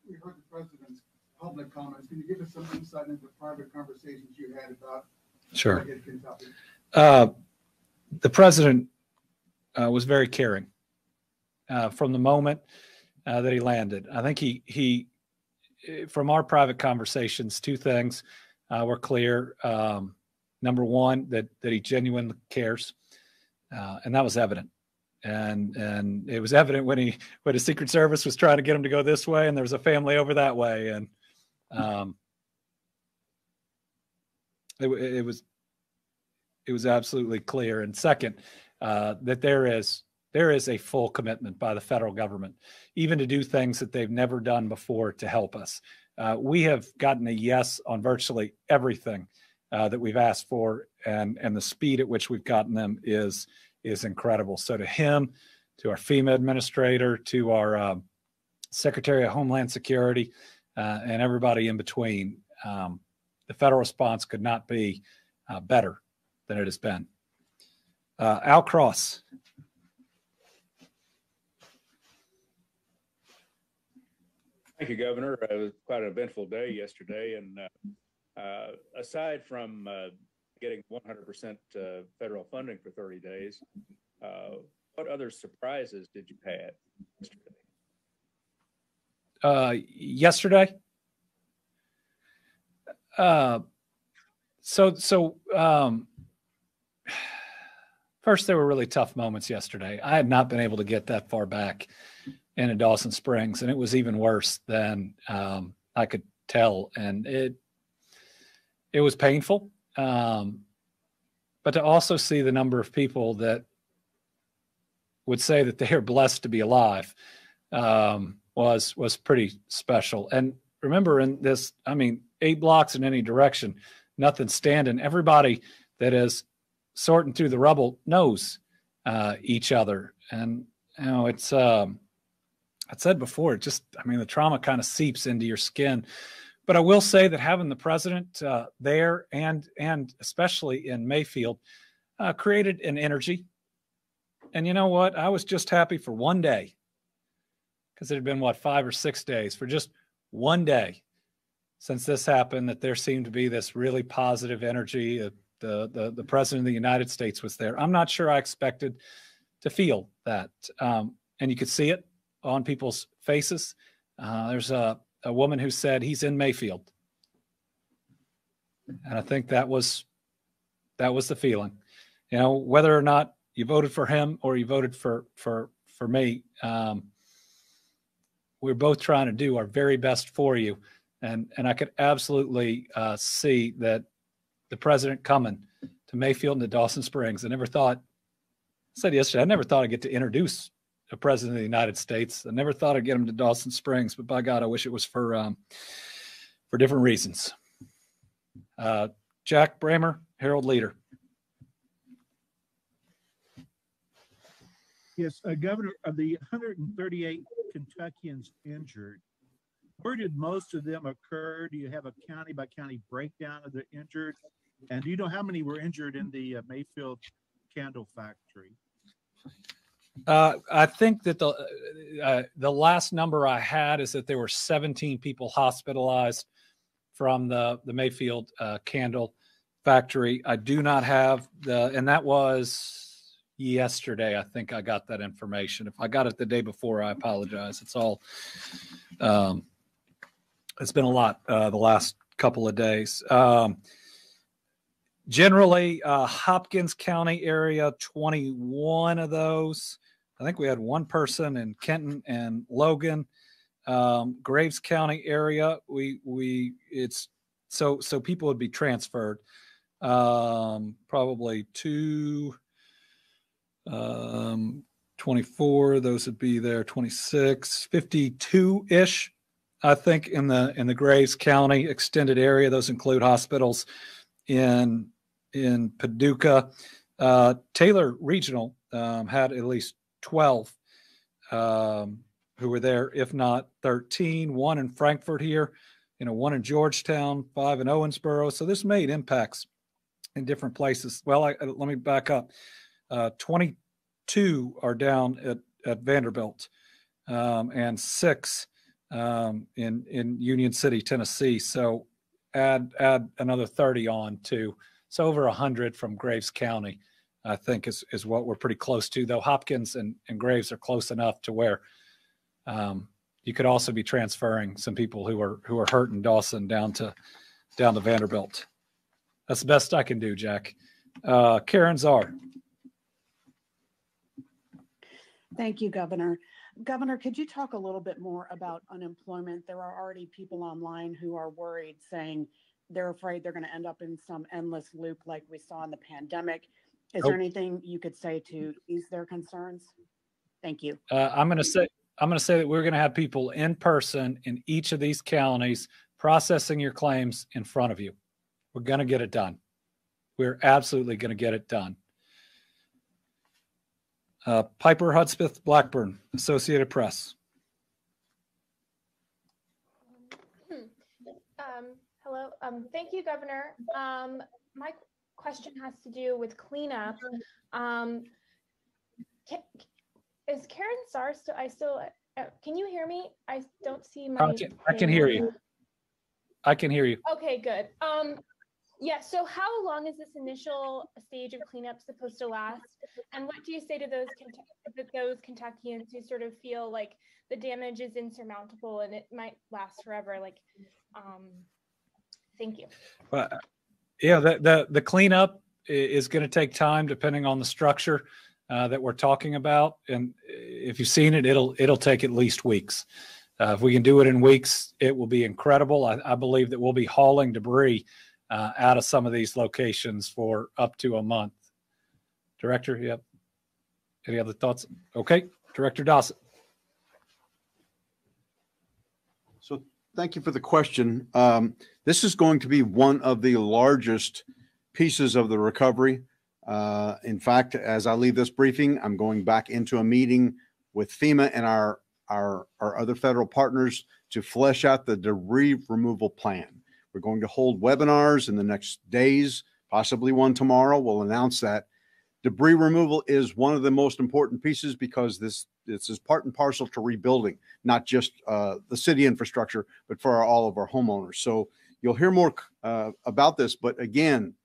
Speaker 7: We heard the president's public comments. Can you give us some insight into private conversations you had about
Speaker 1: Sure.
Speaker 7: Kentucky?
Speaker 1: The president was very caring from the moment that he landed. I think he from our private conversations, two things were clear. Number one, that he genuinely cares, and that was evident. And it was evident when the Secret Service was trying to get him to go this way, and there was a family over that way, and it was absolutely clear. And second, that there is a full commitment by the federal government, even to do things that they've never done before to help us. We have gotten a yes on virtually everything that we've asked for, and the speed at which we've gotten them is incredible. So to him, to our FEMA administrator, to our Secretary of Homeland Security, and everybody in between, the federal response could not be better than it has been. Al Cross.
Speaker 8: Thank you, Governor. It was quite an eventful day yesterday. And aside from getting 100% federal funding for 30 days, what other surprises did you have
Speaker 1: yesterday? First, there were really tough moments yesterday. I had not been able to get that far back into Dawson Springs, and it was even worse than I could tell. And it was painful. But to also see the number of people that would say that they are blessed to be alive was pretty special. And remember, in this, 8 blocks in any direction, nothing standing. Everybody that is sorting through the rubble knows each other. And, it's, I said before, the trauma kind of seeps into your skin. But I will say that having the president there and especially in Mayfield created an energy. And you know what? I was just happy for one day, because it had been, 5 or 6 days, for just one day since this happened, that there seemed to be this really positive energy. The president of the United States was there. I'm not sure I expected to feel that. And you could see it on people's faces. There's a woman who said he's in Mayfield. And I think that was the feeling. Whether or not you voted for him or you voted for me, we're both trying to do our very best for you. And I could absolutely see that the president coming to Mayfield and to Dawson Springs. I said yesterday, I never thought I'd get to introduce a president of the United States. I never thought I'd get him to Dawson Springs, but by God, I wish it was for different reasons. Jack Bramer, Herald Leader.
Speaker 9: Yes, Governor, of the 138 Kentuckians injured, where did most of them occur? Do you have a county by county breakdown of the injured? And do you know how many were injured in the Mayfield candle factory?
Speaker 1: I think that the last number I had is that there were 17 people hospitalized from the Mayfield candle factory. I do not have and that was yesterday. I think I got that information. If I got it the day before, I apologize. It's all, it's been a lot the last couple of days. Generally, Hopkins County area, 21 of those. I think we had one person in Kenton and Logan. Graves County area, it's so people would be transferred. Probably 24, those would be there, 26, 52-ish, I think, in the Graves County extended area. Those include hospitals in Paducah. Taylor Regional had at least 12 who were there, if not 13. One in Frankfort here 1 in Georgetown, 5 in Owensboro. So this made impacts in different places. Well, let me back up. 22 are down at Vanderbilt, and 6 in Union City, Tennessee. So add another 30 on to, so over 100 from Graves County, I think is what we're pretty close to, though Hopkins and Graves are close enough to where you could also be transferring some people who are hurt in Dawson down to Vanderbilt. That's the best I can do, Jack. Karen Czar.
Speaker 10: Thank you, Governor. Governor, could you talk a little bit more about unemployment? There are already people online who are worried, saying they're afraid they're going to end up in some endless loop like we saw in the pandemic. Is there anything you could say to ease their concerns? Thank you.
Speaker 1: I'm going to say that we're going to have people in person in each of these counties processing your claims in front of you. We're going to get it done. We're absolutely going to get it done. Piper Hudspeth Blackburn, Associated Press.
Speaker 11: Hello. Thank you, Governor. My question has to do with cleanup. Is Karen Czar still? Can you hear me? I don't see my.
Speaker 1: I can hear you. I can hear you.
Speaker 11: Okay, good. Yeah. So, how long is this initial stage of cleanup supposed to last? And what do you say to those Kentuckians who sort of feel like the damage is insurmountable and it might last forever? Thank you.
Speaker 1: Yeah, the cleanup is going to take time depending on the structure that we're talking about. And if you've seen it, it'll take at least weeks. If we can do it in weeks, it will be incredible. I believe that we'll be hauling debris out of some of these locations for up to a month. Director, yep. Any other thoughts? Okay, Director Dossett.
Speaker 3: So thank you for the question. This is going to be one of the largest pieces of the recovery. In fact, as I leave this briefing, I'm going back into a meeting with FEMA and our other federal partners to flesh out the debris removal plan. We're going to hold webinars in the next days, possibly one tomorrow. We'll announce that. Debris removal is one of the most important pieces because this is part and parcel to rebuilding, not just the city infrastructure, but for all of our homeowners. So you'll hear more about this, but again,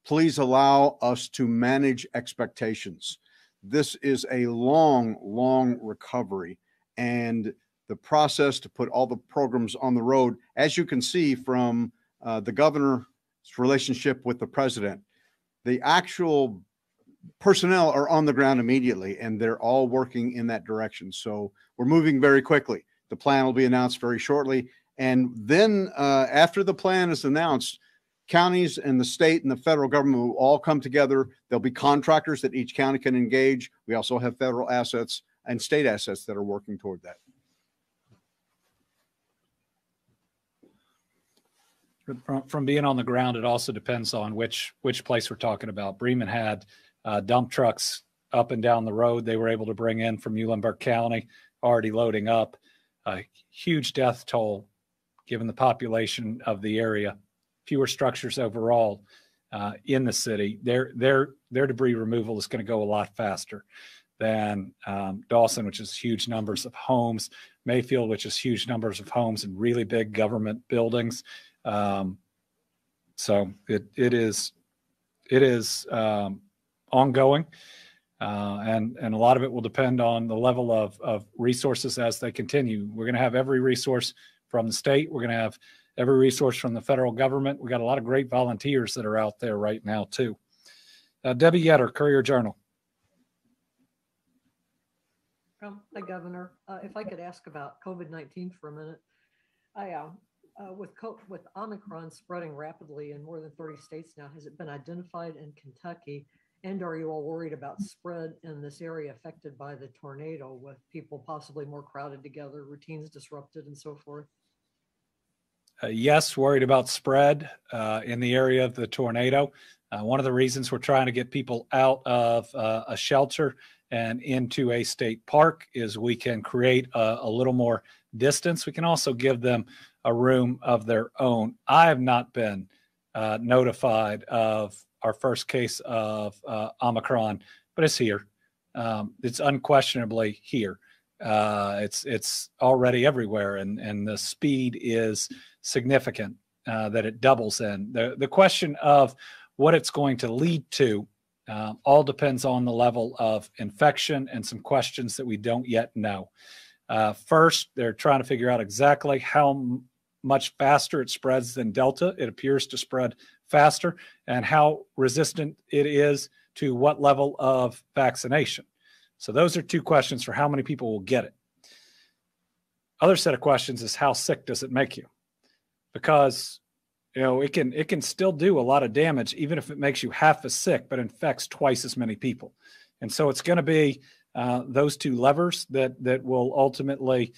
Speaker 3: please allow us to manage expectations. This is a long recovery, and the process to put all the programs on the road, as you can see from the governor's relationship with the president, the actual personnel are on the ground immediately, and they're all working in that direction. So we're moving very quickly. The plan will be announced very shortly. And then after the plan is announced, counties and the state and the federal government will all come together. There'll be contractors that each county can engage. We also have federal assets and state assets that are working toward that.
Speaker 1: From being on the ground, it also depends on which place we're talking about. Bremen had dump trucks up and down the road. They were able to bring in from Muhlenberg County, already loading up. A huge death toll given the population of the area. Fewer structures overall in the city. Their debris removal is going to go a lot faster than Dawson, which is huge numbers of homes, Mayfield, which is huge numbers of homes and really big government buildings. So it is ongoing, and a lot of it will depend on the level of resources as they continue. We're going to have every resource from the state. We're going to have every resource from the federal government. We got a lot of great volunteers that are out there right now too. Debbie Yetter, Courier-Journal.
Speaker 12: Hi, Governor. If I could ask about COVID-19 for a minute. With Omicron spreading rapidly in more than 30 states now, has it been identified in Kentucky? And are you all worried about spread in this area affected by the tornado, with people possibly more crowded together, routines disrupted, and so forth?
Speaker 1: Yes, worried about spread in the area of the tornado. One of the reasons we're trying to get people out of a shelter and into a state park is we can create a little more distance, we can also give them a room of their own. I have not been notified of our first case of Omicron, but it's here. It's unquestionably here. It's already everywhere, and the speed is significant that it doubles in. The question of what it's going to lead to all depends on the level of infection and some questions that we don't yet know. First, they're trying to figure out exactly how much faster it spreads than Delta. It appears to spread faster, and how resistant it is to what level of vaccination. So those are two questions for how many people will get it. Other set of questions is how sick does it make you? Because it can still do a lot of damage, even if it makes you half as sick, but infects twice as many people. And so it's going to be those two levers that will ultimately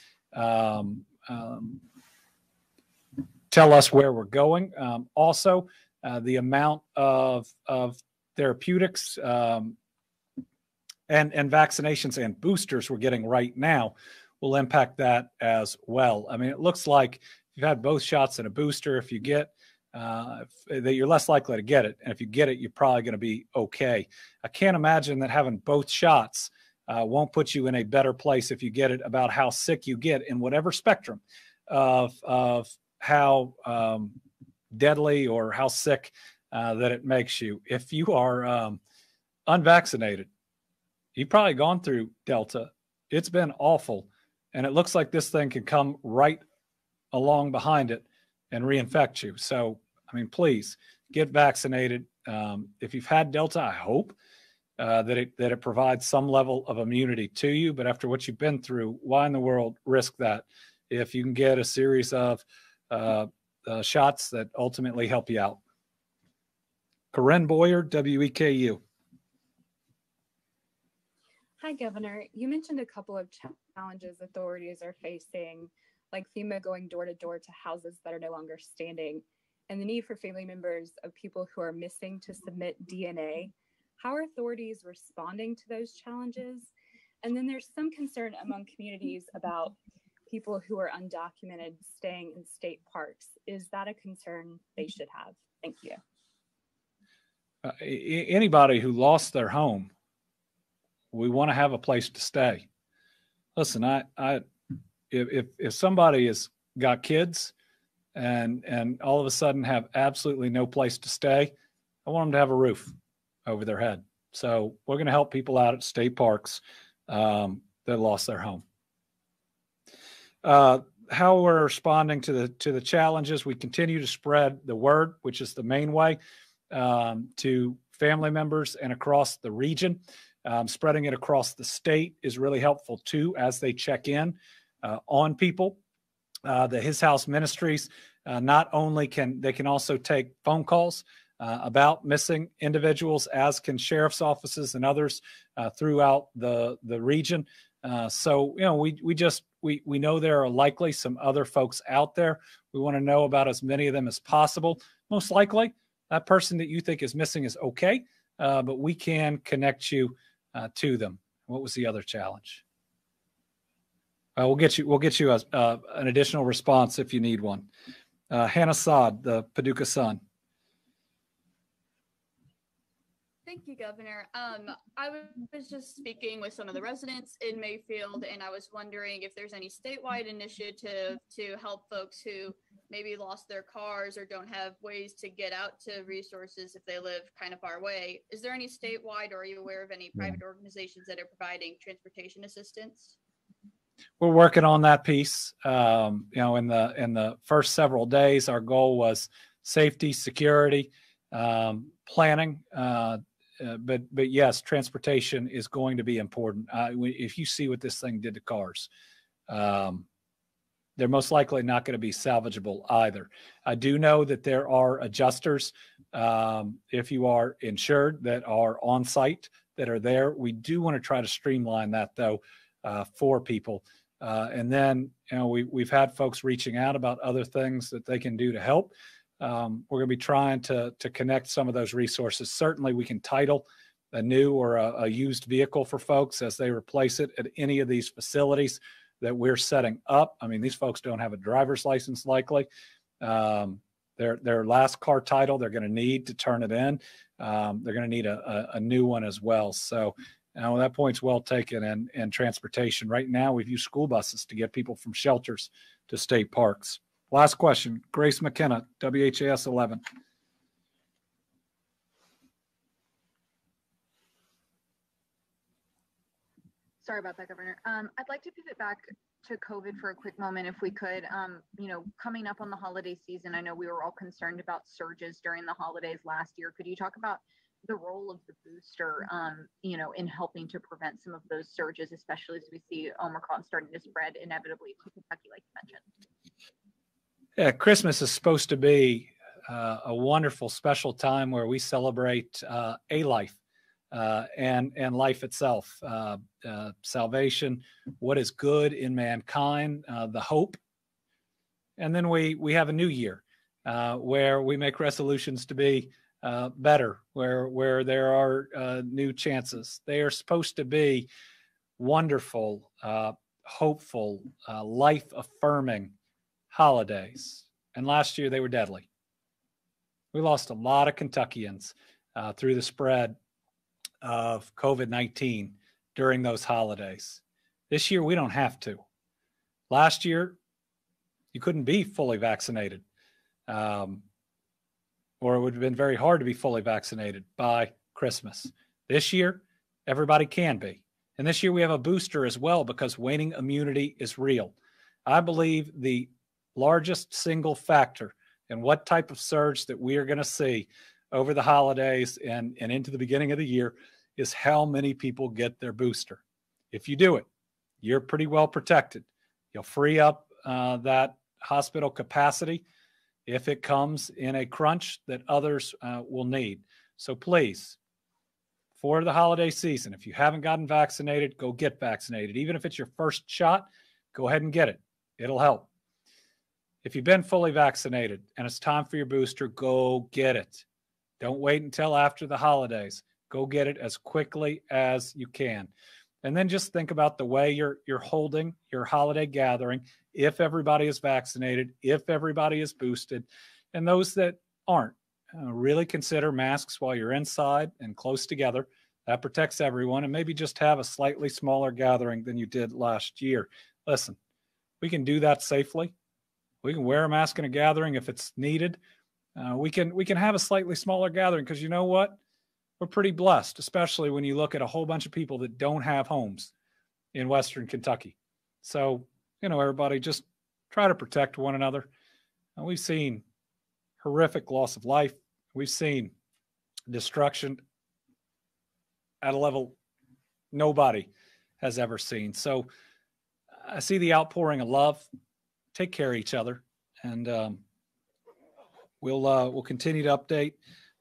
Speaker 1: tell us where we're going. Also, the amount of therapeutics and vaccinations and boosters we're getting right now will impact that as well. I mean, it looks like if you've had both shots and a booster, if you get that, you're less likely to get it. And if you get it, you're probably going to be okay. I can't imagine that having both shots won't put you in a better place if you get it, about how sick you get in whatever spectrum of how deadly or how sick that it makes you. If you are unvaccinated, you've probably gone through Delta. It's been awful. And it looks like this thing can come right along behind it and reinfect you. So, I mean, please get vaccinated. If you've had Delta, I hope that it provides some level of immunity to you. But after what you've been through, why in the world risk that if you can get a series of shots that ultimately help you out? Corinne Boyer, WEKU.
Speaker 13: Hi, Governor. You mentioned a couple of challenges authorities are facing, like FEMA going door to door to houses that are no longer standing, and the need for family members of people who are missing to submit DNA. How are authorities responding to those challenges? And then there's some concern among communities about people who are undocumented staying in state parks. Is that a concern they should have? Thank you.
Speaker 1: Anybody who lost their home, we want to have a place to stay. Listen, if somebody has got kids and all of a sudden have absolutely no place to stay, I want them to have a roof over their head. So we're going to help people out at state parks that lost their home. How we're responding to the challenges, we continue to spread the word, which is the main way, to family members and across the region. Spreading it across the state is really helpful too, as they check in on people. The His House Ministries not only can also take phone calls about missing individuals, as can sheriff's offices and others throughout the region. So we know there are likely some other folks out there. We want to know about as many of them as possible. Most likely, that person that you think is missing is okay, but we can connect you to them. What was the other challenge? We'll get you an additional response if you need one. Hannah Saad, the Paducah Sun.
Speaker 14: Thank you, Governor. I was just speaking with some of the residents in Mayfield, and I was wondering if there's any statewide initiative to help folks who maybe lost their cars or don't have ways to get out to resources if they live kind of far away. Is there any statewide, or are you aware of any private organizations that are providing transportation assistance?
Speaker 1: We're working on that piece. In the first several days, our goal was safety, security, planning. But yes, transportation is going to be important. If you see what this thing did to cars, they're most likely not going to be salvageable either. I do know that there are adjusters, if you are insured, that are on site, that are there. We do want to try to streamline that, though, for people. And then, we've had folks reaching out about other things that they can do to help. We're going to be trying to connect some of those resources. Certainly, we can title a new or a used vehicle for folks as they replace it at any of these facilities. that we're setting up. I mean, these folks don't have a driver's license likely. Their last car title, they're going to need to turn it in. They're going to need a new one as well. So that point's well taken. And transportation. Right now, we've used school buses to get people from shelters to state parks. Last question, Grace McKenna, WHAS 11.
Speaker 15: Sorry about that, Governor. I'd like to pivot back to COVID for a quick moment, if we could. Coming up on the holiday season, I know we were all concerned about surges during the holidays last year. Could you talk about the role of the booster, in helping to prevent some of those surges, especially as we see Omicron starting to spread inevitably to Kentucky, like you mentioned?
Speaker 1: Yeah, Christmas is supposed to be a wonderful, special time where we celebrate a life. And life itself, salvation, what is good in mankind, the hope. And then we have a new year where we make resolutions to be better, where there are new chances. They are supposed to be wonderful, hopeful, life-affirming holidays. And last year they were deadly. We lost a lot of Kentuckians through the spread of COVID-19 during those holidays. This year, we don't have to. Last year, you couldn't be fully vaccinated, or it would have been very hard to be fully vaccinated by Christmas. This year, everybody can be. And this year, we have a booster as well because waning immunity is real. I believe the largest single factor in what type of surge that we are going to see over the holidays and into the beginning of the year is how many people get their booster. If you do it, you're pretty well protected. You'll free up that hospital capacity if it comes in a crunch that others will need. So please, for the holiday season, if you haven't gotten vaccinated, go get vaccinated. Even if it's your first shot, go ahead and get it. It'll help. If you've been fully vaccinated and it's time for your booster, go get it. Don't wait until after the holidays. Go get it as quickly as you can. And then just think about the way you're holding your holiday gathering, if everybody is vaccinated, if everybody is boosted, and those that aren't. Really consider masks while you're inside and close together. That protects everyone, and maybe just have a slightly smaller gathering than you did last year. Listen, we can do that safely. We can wear a mask in a gathering if it's needed. We can have a slightly smaller gathering because you know what? We're pretty blessed, especially when you look at a whole bunch of people that don't have homes in Western Kentucky. So, everybody just try to protect one another. We've seen horrific loss of life. We've seen destruction at a level nobody has ever seen. So I see the outpouring of love. Take care of each other. And we'll continue to update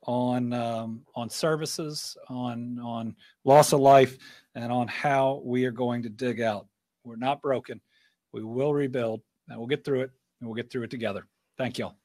Speaker 1: on services, on loss of life, and on how we are going to dig out. We're not broken. We will rebuild, and we'll get through it, and we'll get through it together. Thank y'all.